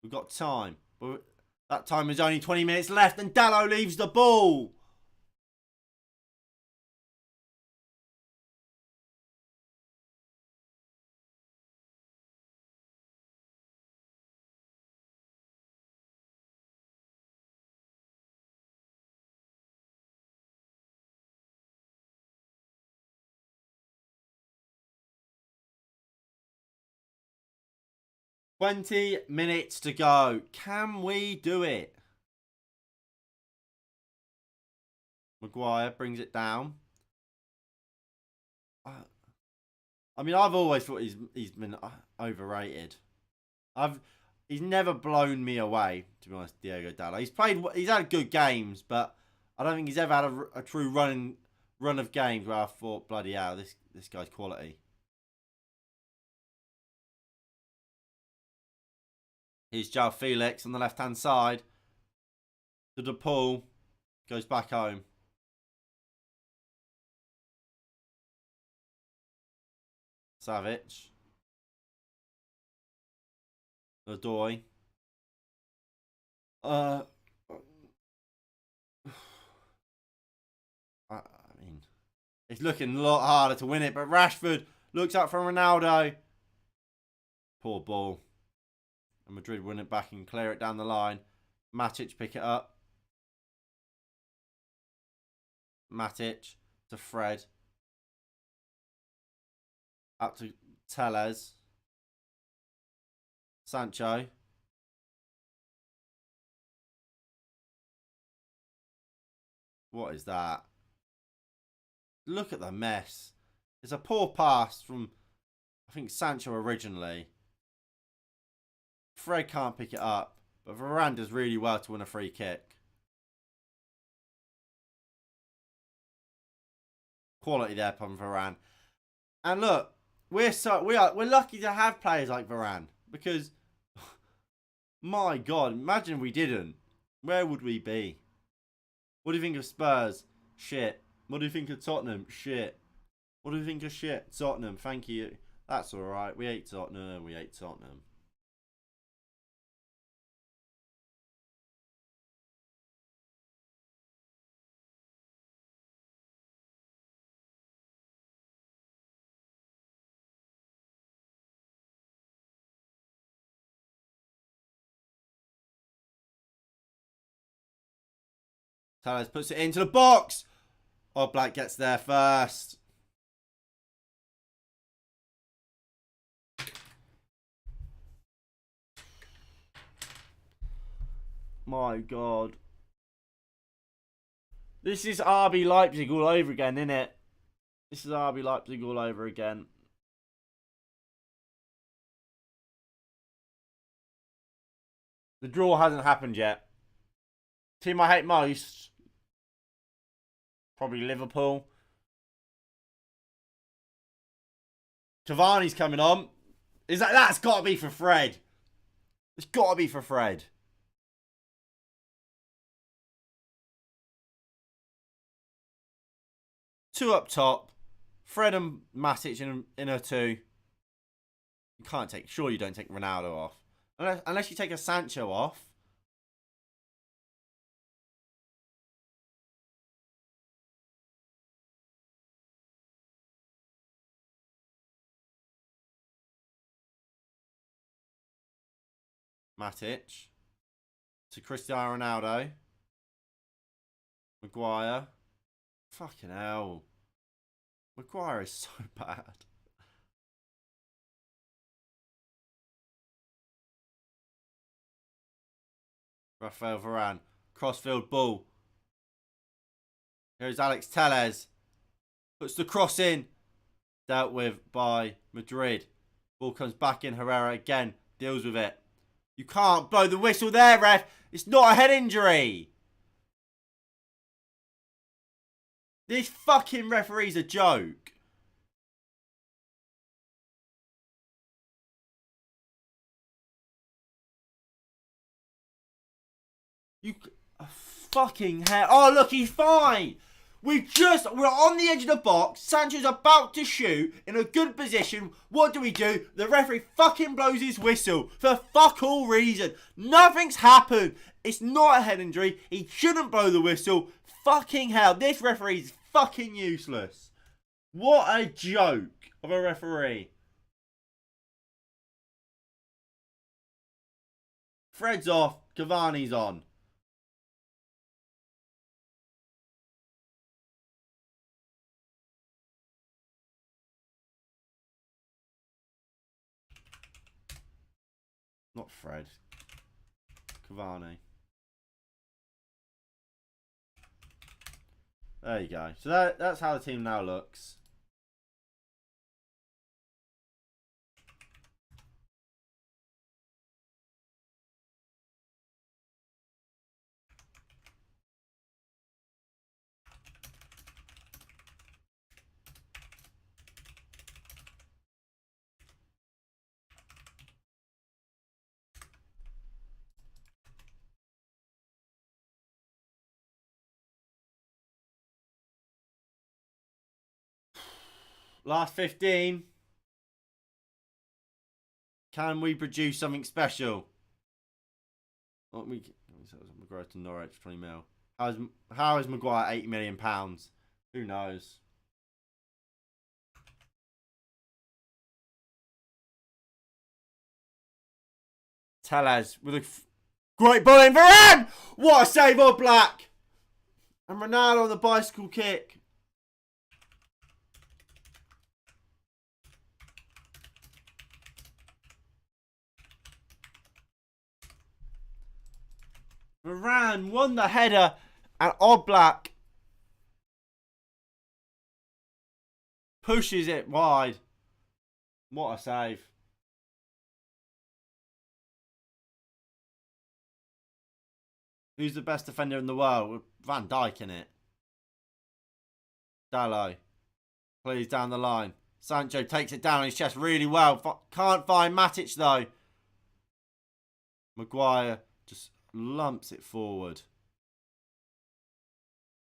A: We've got time. But that time is only 20 minutes left, and Dalot leaves the ball. $20 to go. Can we do it? Maguire brings it down. I mean, I've always thought he's been overrated. He's never blown me away, to be honest, Diego Dalot. He's had good games, but I don't think he's ever had a true run of games where I thought, bloody hell, this guy's quality. Here's João Felix on the left-hand side. To the pool. Goes back home. Savic. Odoi. I mean, it's looking a lot harder to win it, but Rashford looks up for Ronaldo. Poor ball. And Madrid win it back and clear it down the line. Matic pick it up. Matic to Fred. Up to Tellez. Sancho. What is that? Look at the mess. It's a poor pass from, I think, Sancho originally. Fred can't pick it up, but Varane does really well to win a free kick. Quality there from Varane. And look, we're lucky to have players like Varane, because my God, imagine if we didn't. Where would we be? What do you think of Spurs? Shit. What do you think of Tottenham? Shit. What do you think of shit? Tottenham, thank you. That's alright. We hate Tottenham. We hate Tottenham. Tellez puts it into the box. Oh, Black gets there first. My God. This is RB Leipzig all over again, isn't it? This is RB Leipzig all over again. The draw hasn't happened yet. Team I hate most, probably Liverpool. Cavani's coming on. That's got to be for Fred. It's got to be for Fred. Two up top. Fred and Matic in a two. You can't take. Sure, you don't take Ronaldo off. Unless you take a Sancho off. Matic. To Cristiano Ronaldo. Maguire. Fucking hell. Maguire is so bad. Rafael Varane. Crossfield ball. Here's Alex Tellez. Puts the cross in. Dealt with by Madrid. Ball comes back in. Herrera again. Deals with it. You can't blow the whistle there, ref. It's not a head injury. This fucking referee's a joke. You fucking hell. Oh, look, he's fine. We're on the edge of the box. Sancho's about to shoot in a good position. What do? The referee fucking blows his whistle for fuck all reason. Nothing's happened. It's not a head injury. He shouldn't blow the whistle. Fucking hell. This referee's fucking useless. What a joke of a referee. Fred's off. Cavani's on. Not Fred. Cavani. There you go. So that's how the team now looks. Last 15. Can we produce something special? Maguire to Norwich for 20 mil. How is Maguire £80 million? Who knows? Tellez with a great ball in. Varane! What a save on Black! And Ronaldo on the bicycle kick. Varane won the header and Oblak pushes it wide. What a save. Who's the best defender in the world? With Van Dijk in it. Dalot. Please down the line. Sancho takes it down on his chest really well. Can't find Matic though. Maguire just lumps it forward.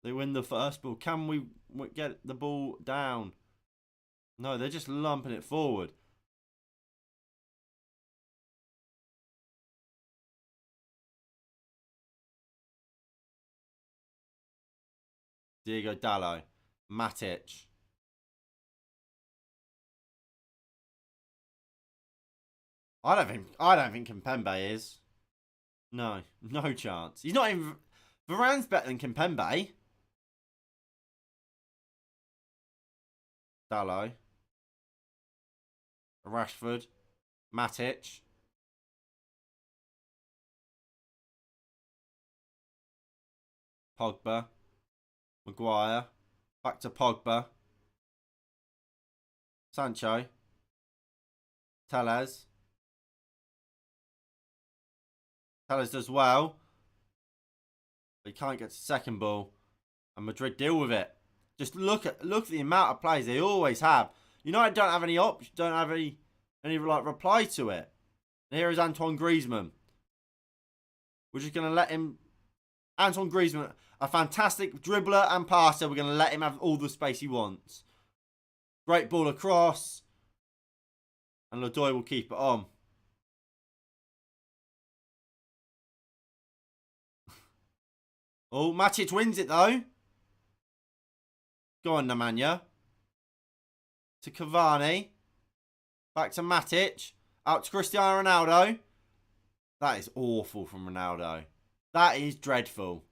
A: They win the first ball. Can we get the ball down? No, they're just lumping it forward. Diego Dalot. Matic. I don't think Kimpembe is. No chance. He's not even. Varane's better than Kimpembe. Dalot. Rashford. Matic. Pogba. Maguire. Back to Pogba. Sancho. Tellez. Tellez does well. He can't get to second ball. And Madrid deal with it. Just look at the amount of plays they always have. United don't have any options, don't have any like reply to it. And here is Antoine Griezmann. We're just gonna let him. Antoine Griezmann, a fantastic dribbler and passer. We're gonna let him have all the space he wants. Great ball across. And Lodoy will keep it on. Oh, Matic wins it though. Go on, Nemanja. To Cavani. Back to Matic. Out to Cristiano Ronaldo. That is awful from Ronaldo. That is dreadful.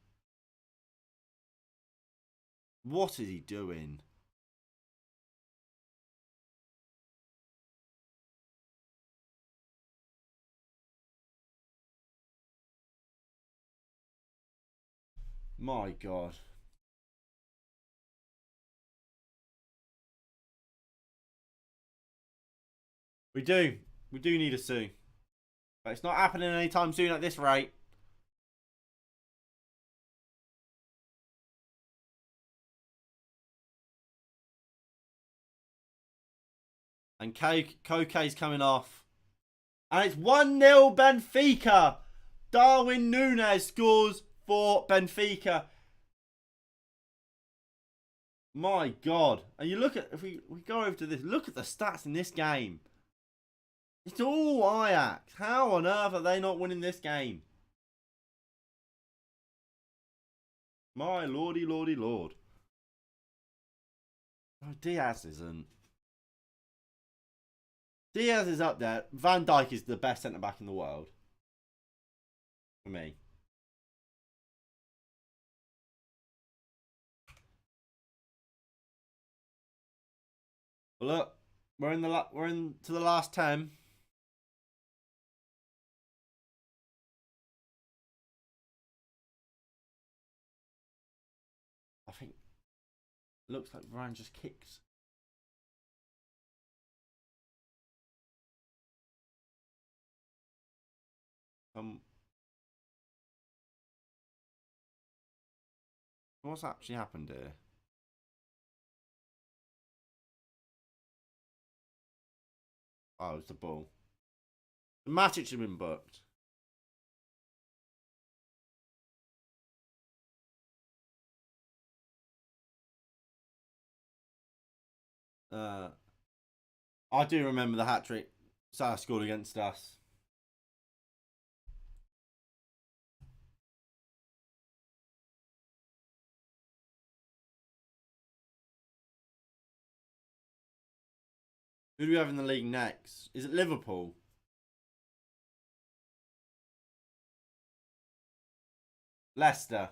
A: What is he doing? My God. We do. We do need a Sue. But it's not happening anytime soon at this rate. And Koke's coming off. And it's 1-0 Benfica. Darwin Núñez scores for Benfica. My God. And you look at, if we go over to this, look at the stats in this game. It's all Ajax. How on earth are they not winning this game? My lordy, lordy, lord. Oh, Diaz isn't. Diaz is up there. Van Dijk is the best centre-back in the world. For me. Well, look. We're into the last 10. I think it looks like Varane just kicked. What's actually happened here? Oh, it's the ball. The Matic had been booked. I do remember the hat-trick Salah scored against us. Who do we have in the league next? Is it Liverpool? Leicester.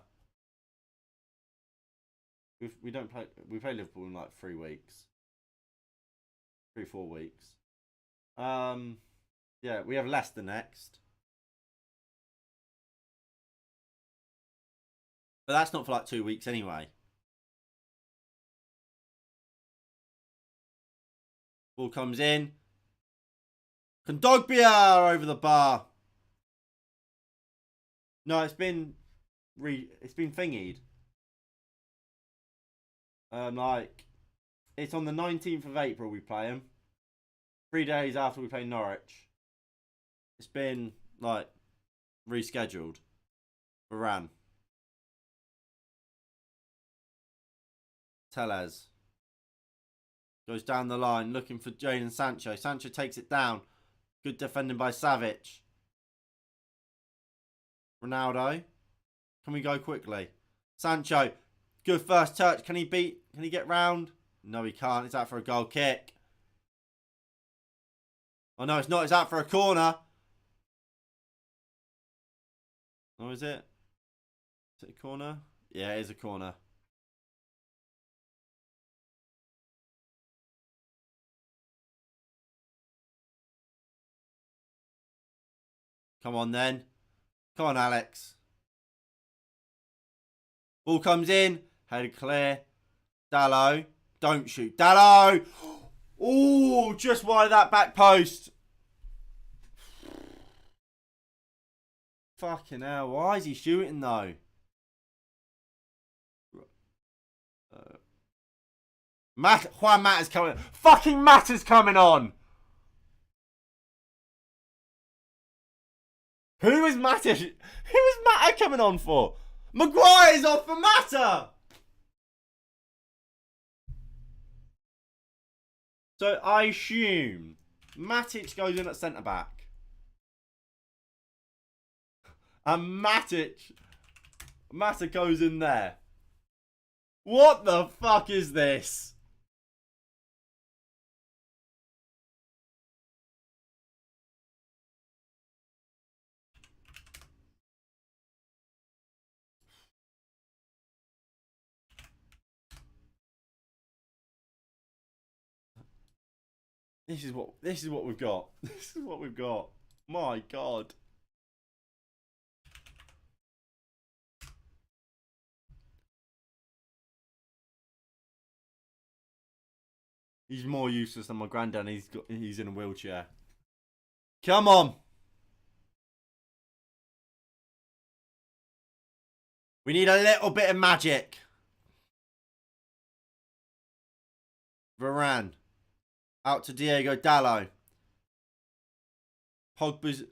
A: We don't play. We play Liverpool in like 3 weeks. 3-4 weeks. Yeah, we have Leicester next. But that's not for like 2 weeks anyway. Ball comes in. Kondogbia over the bar. No, it's been thingied. Like it's on the 19th of April we play them. 3 days after we play Norwich. It's been like rescheduled. Varane. Tellez. Goes down the line looking for Jadon Sancho. Sancho takes it down. Good defending by Savic. Ronaldo. Can we go quickly? Sancho. Good first touch. Can he get round? No, he can't. It's out for a goal kick. Oh, no, it's not. It's out for a corner. Oh, is it? Is it a corner? Yeah, it is a corner. Come on, then. Come on, Alex. Ball comes in. Headed clear. Dallo. Don't shoot. Dallo. Oh, just wide that back post. Fucking hell. Why is he shooting, though? Juan Mata's coming. Fucking Mata's coming on. Who is Mata? Who is Mata coming on for? Maguire's off for Mata. So I assume Matic goes in at centre back. And Mata goes in there. What the fuck is this? This is what we've got. This is what we've got. My God. He's more useless than my granddad. He's in a wheelchair. Come on. We need a little bit of magic. Varane. Out to Diego Dallo. Pogba's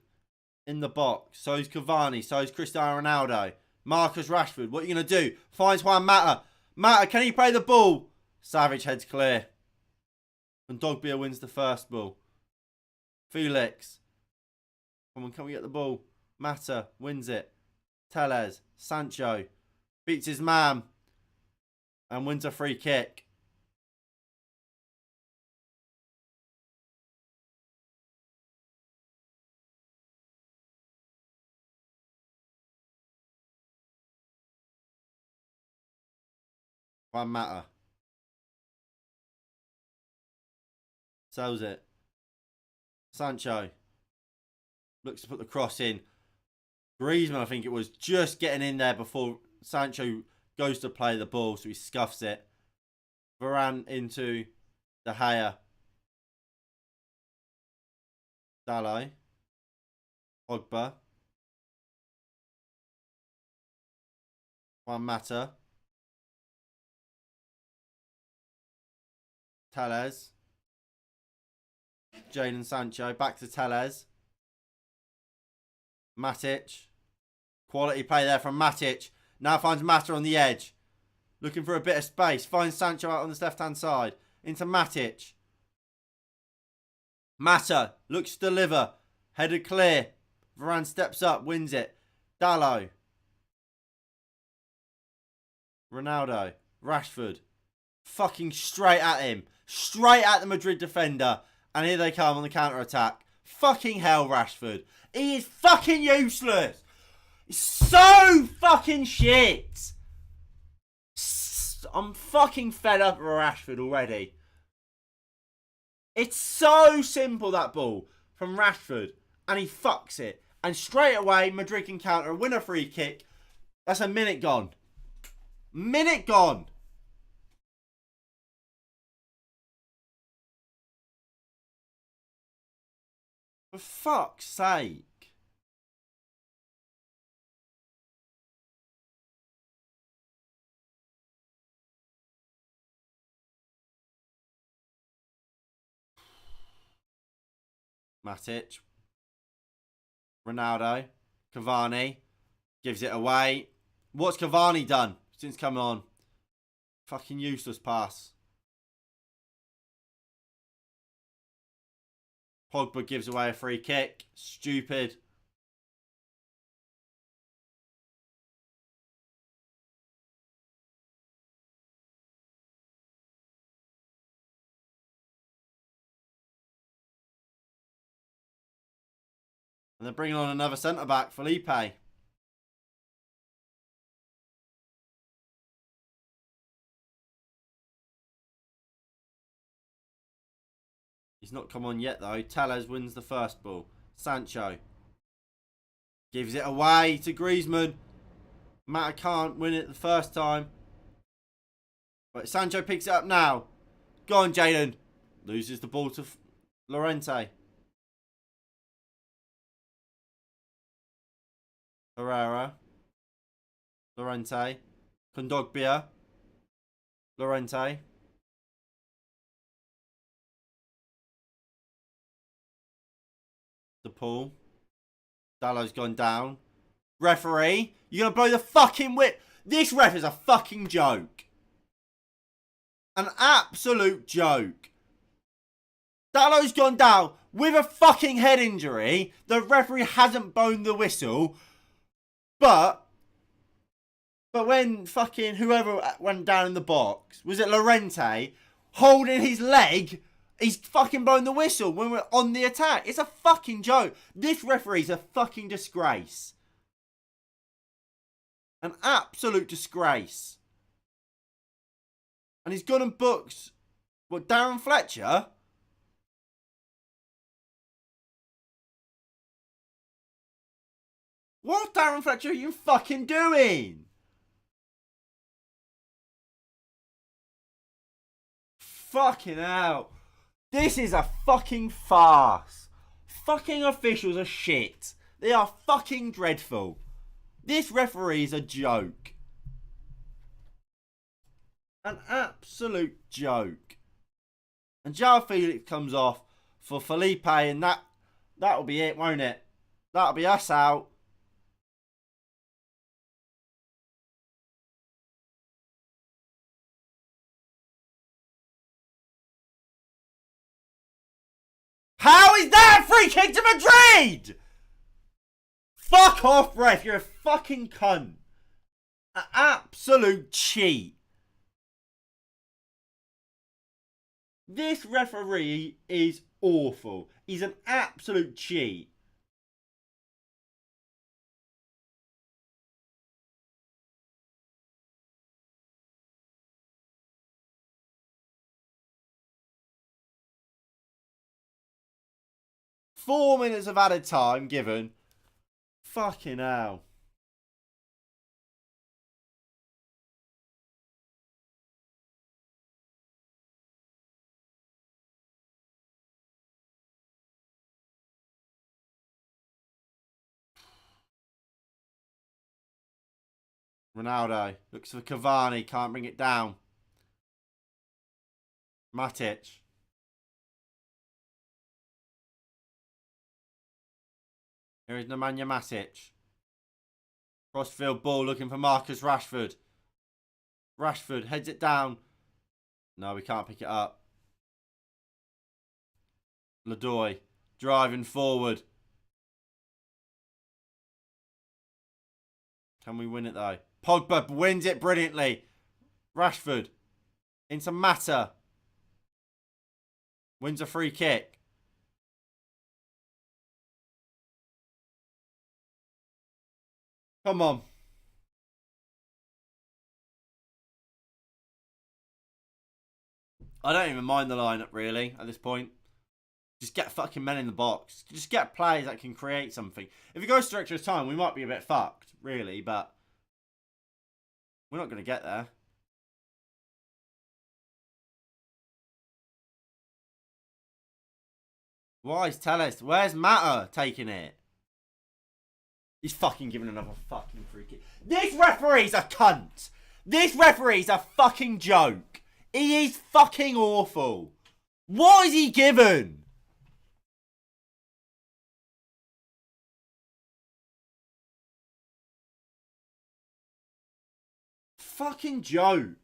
A: in the box. So is Cavani. So is Cristiano Ronaldo. Marcus Rashford. What are you going to do? Finds Juan Mata. Mata, can he play the ball? Savage heads clear. And Dogbia wins the first ball. Felix. Come on, can we get the ball? Mata wins it. Tellez. Sancho. Beats his man. And wins a free kick. Juan Mata. Sells it. Sancho. Looks to put the cross in. Griezmann, I think it was, just getting in there before Sancho goes to play the ball, so he scuffs it. Varane into De Gea. Dallo. Pogba. Juan Mata. Tellez. Jadon Sancho. Back to Tellez. Matic. Quality play there from Matic. Now finds Mata on the edge. Looking for a bit of space. Finds Sancho out on this left-hand side. Into Matic. Mata looks to deliver. Headed clear. Varane steps up. Wins it. Dallo. Ronaldo. Rashford. Fucking straight at him. Straight at the Madrid defender. And here they come on the counter-attack. Fucking hell, Rashford. He is fucking useless. He's so fucking shit. I'm fucking fed up with Rashford already. It's so simple, that ball from Rashford. And he fucks it. And straight away, Madrid can counter, win a free kick. That's a minute gone. Minute gone. For fuck's sake. Matic. Ronaldo. Cavani. Gives it away. What's Cavani done since coming on? Fucking useless pass. Pogba gives away a free kick. Stupid. And they're bringing on another centre-back, Felipe. He's not come on yet, though. Tellez wins the first ball. Sancho gives it away to Griezmann. Mata can't win it the first time. But Sancho picks it up now. Go on, Jadon. Loses the ball to Llorente. Herrera. Llorente. Kondogbia. Llorente. pull. Dallow's gone down. Referee, you're going to blow the fucking whip. This ref is a fucking joke. An absolute joke. Dallow's gone down with a fucking head injury. The referee hasn't blown the whistle. But when fucking whoever went down in the box, was it Llorente, holding his leg, he's fucking blown the whistle when we're on the attack. It's a fucking joke. This referee's a fucking disgrace. An absolute disgrace. And he's gone and booked, what, Darren Fletcher? What, Darren Fletcher, are you fucking doing? Fucking hell. This is a fucking farce. Fucking officials are shit. They are fucking dreadful. This referee is a joke. An absolute joke. And João Felix comes off for Felipe, and that'll be it, won't it? That'll be us out. How is that a free kick to Madrid? Fuck off, ref. You're a fucking cunt. An absolute cheat. This referee is awful. He's an absolute cheat. Four minutes of added time given. Fucking hell. Ronaldo looks for Cavani, can't bring it down. Matic. Here is Nemanja Matic. Crossfield ball looking for Marcus Rashford. Rashford heads it down. No, we can't pick it up. Ladoy driving forward. Can we win it though? Pogba wins it brilliantly. Rashford into Mata. Wins a free kick. Come on. I don't even mind the lineup really at this point. Just get fucking men in the box. Just get players that can create something. If it goes to extra time, we might be a bit fucked, really, but we're not going to get there. Why is Telles? Where's Mata taking it? He's fucking giving another fucking free kick. This referee's a cunt. This referee's a fucking joke. He is fucking awful. What is he given? Fucking joke.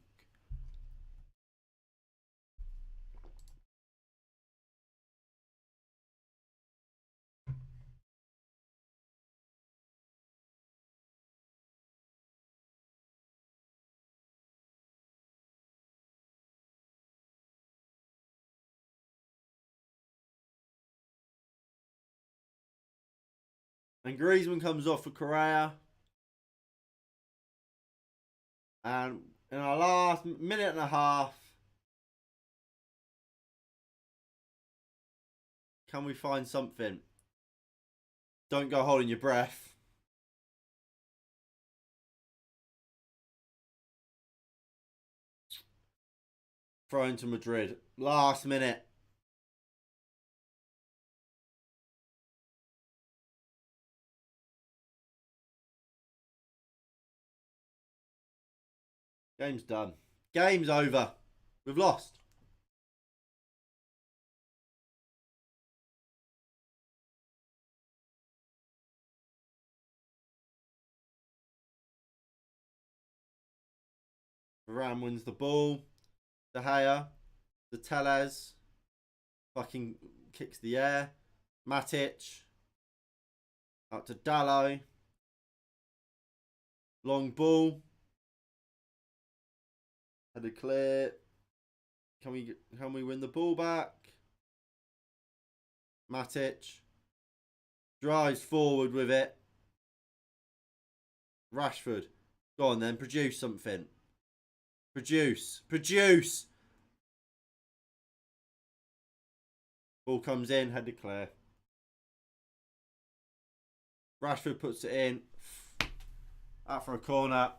A: And Griezmann comes off for Correa. And in our last minute and a half, can we find something? Don't go holding your breath. Throw into Madrid. Last minute. Game's done. Game's over. We've lost. Varane wins the ball. De Gea. The Tellez. Fucking kicks the air. Matic. Out to Dallo. Long ball. Headed clear. Can we win the ball back? Matic. Drives forward with it. Rashford. Go on then. Produce something. Produce. Produce. Ball comes in. Headed clear. Rashford puts it in. Out for a corner.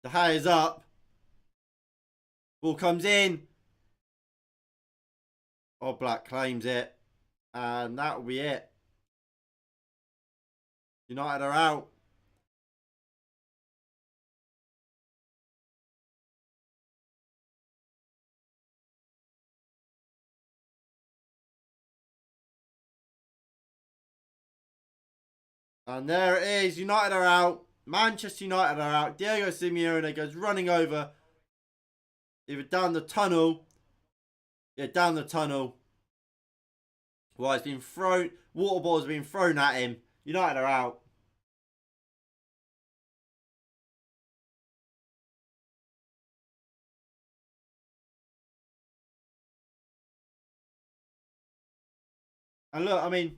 A: The high is up. Ball comes in. Oh, Black claims it. And that will be it. United are out. And there it is. United are out. Manchester United are out. Diego Simeone goes running over. Either down the tunnel. Yeah, down the tunnel. Well, it's been thrown. Water balls been thrown at him. United are out. And look, I mean,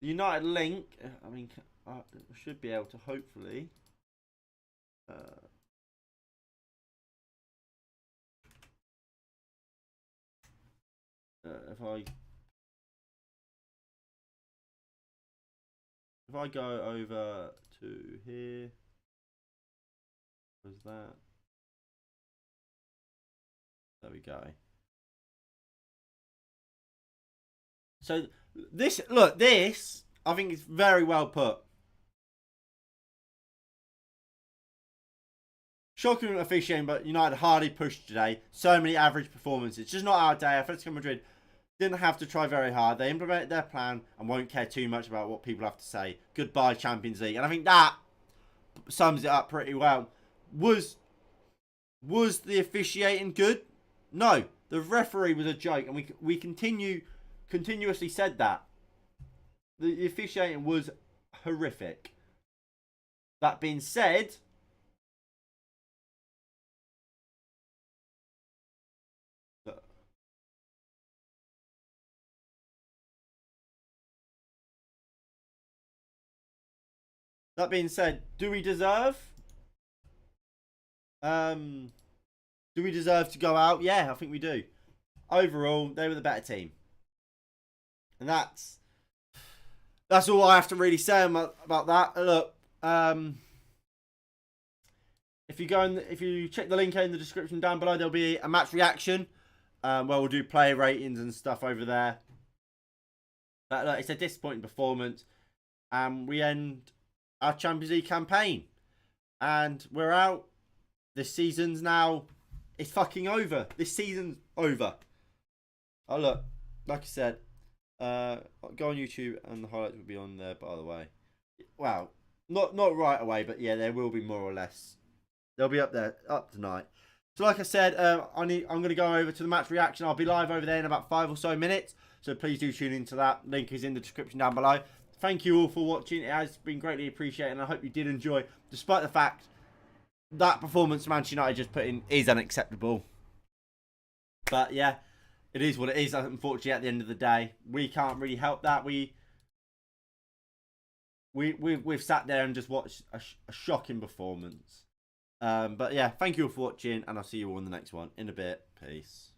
A: the United link. I mean, I should be able to hopefully. If I go over to here, where's that? There we go. So this, look, this I think is very well put. Shocking officiating, but United hardly pushed today. So many average performances. Just not our day. Atletico Madrid didn't have to try very hard. They implemented their plan and won't care too much about what people have to say. Goodbye, Champions League. And I think that sums it up pretty well. Was the officiating good? No. The referee was a joke, and we continuously said that. The officiating was horrific. That being said, do we deserve? Do we deserve to go out? Yeah, I think we do. Overall, they were the better team, and that's all I have to really say about that. Look, if you check the link in the description down below, there'll be a match reaction, where we'll do player ratings and stuff over there. But look, it's a disappointing performance, and we end our Champions League campaign, and we're out. This season's now, it's fucking over. This season's over. Oh look, like I said, go on YouTube and the highlights will be on there. By the way, wow, not right away, but yeah, there will be more or less. They'll be up there up tonight. So like I said, I'm going to go over to the match reaction. I'll be live over there in about 5 or so minutes. So please do tune into that. Link is in the description down below. Thank you all for watching. It has been greatly appreciated, and I hope you did enjoy, despite the fact that performance Manchester United just put in is unacceptable. But yeah, it is what it is. Unfortunately, at the end of the day, we can't really help that. We've sat there and just watched a shocking performance. But yeah, thank you all for watching, and I'll see you all in the next one in a bit. Peace.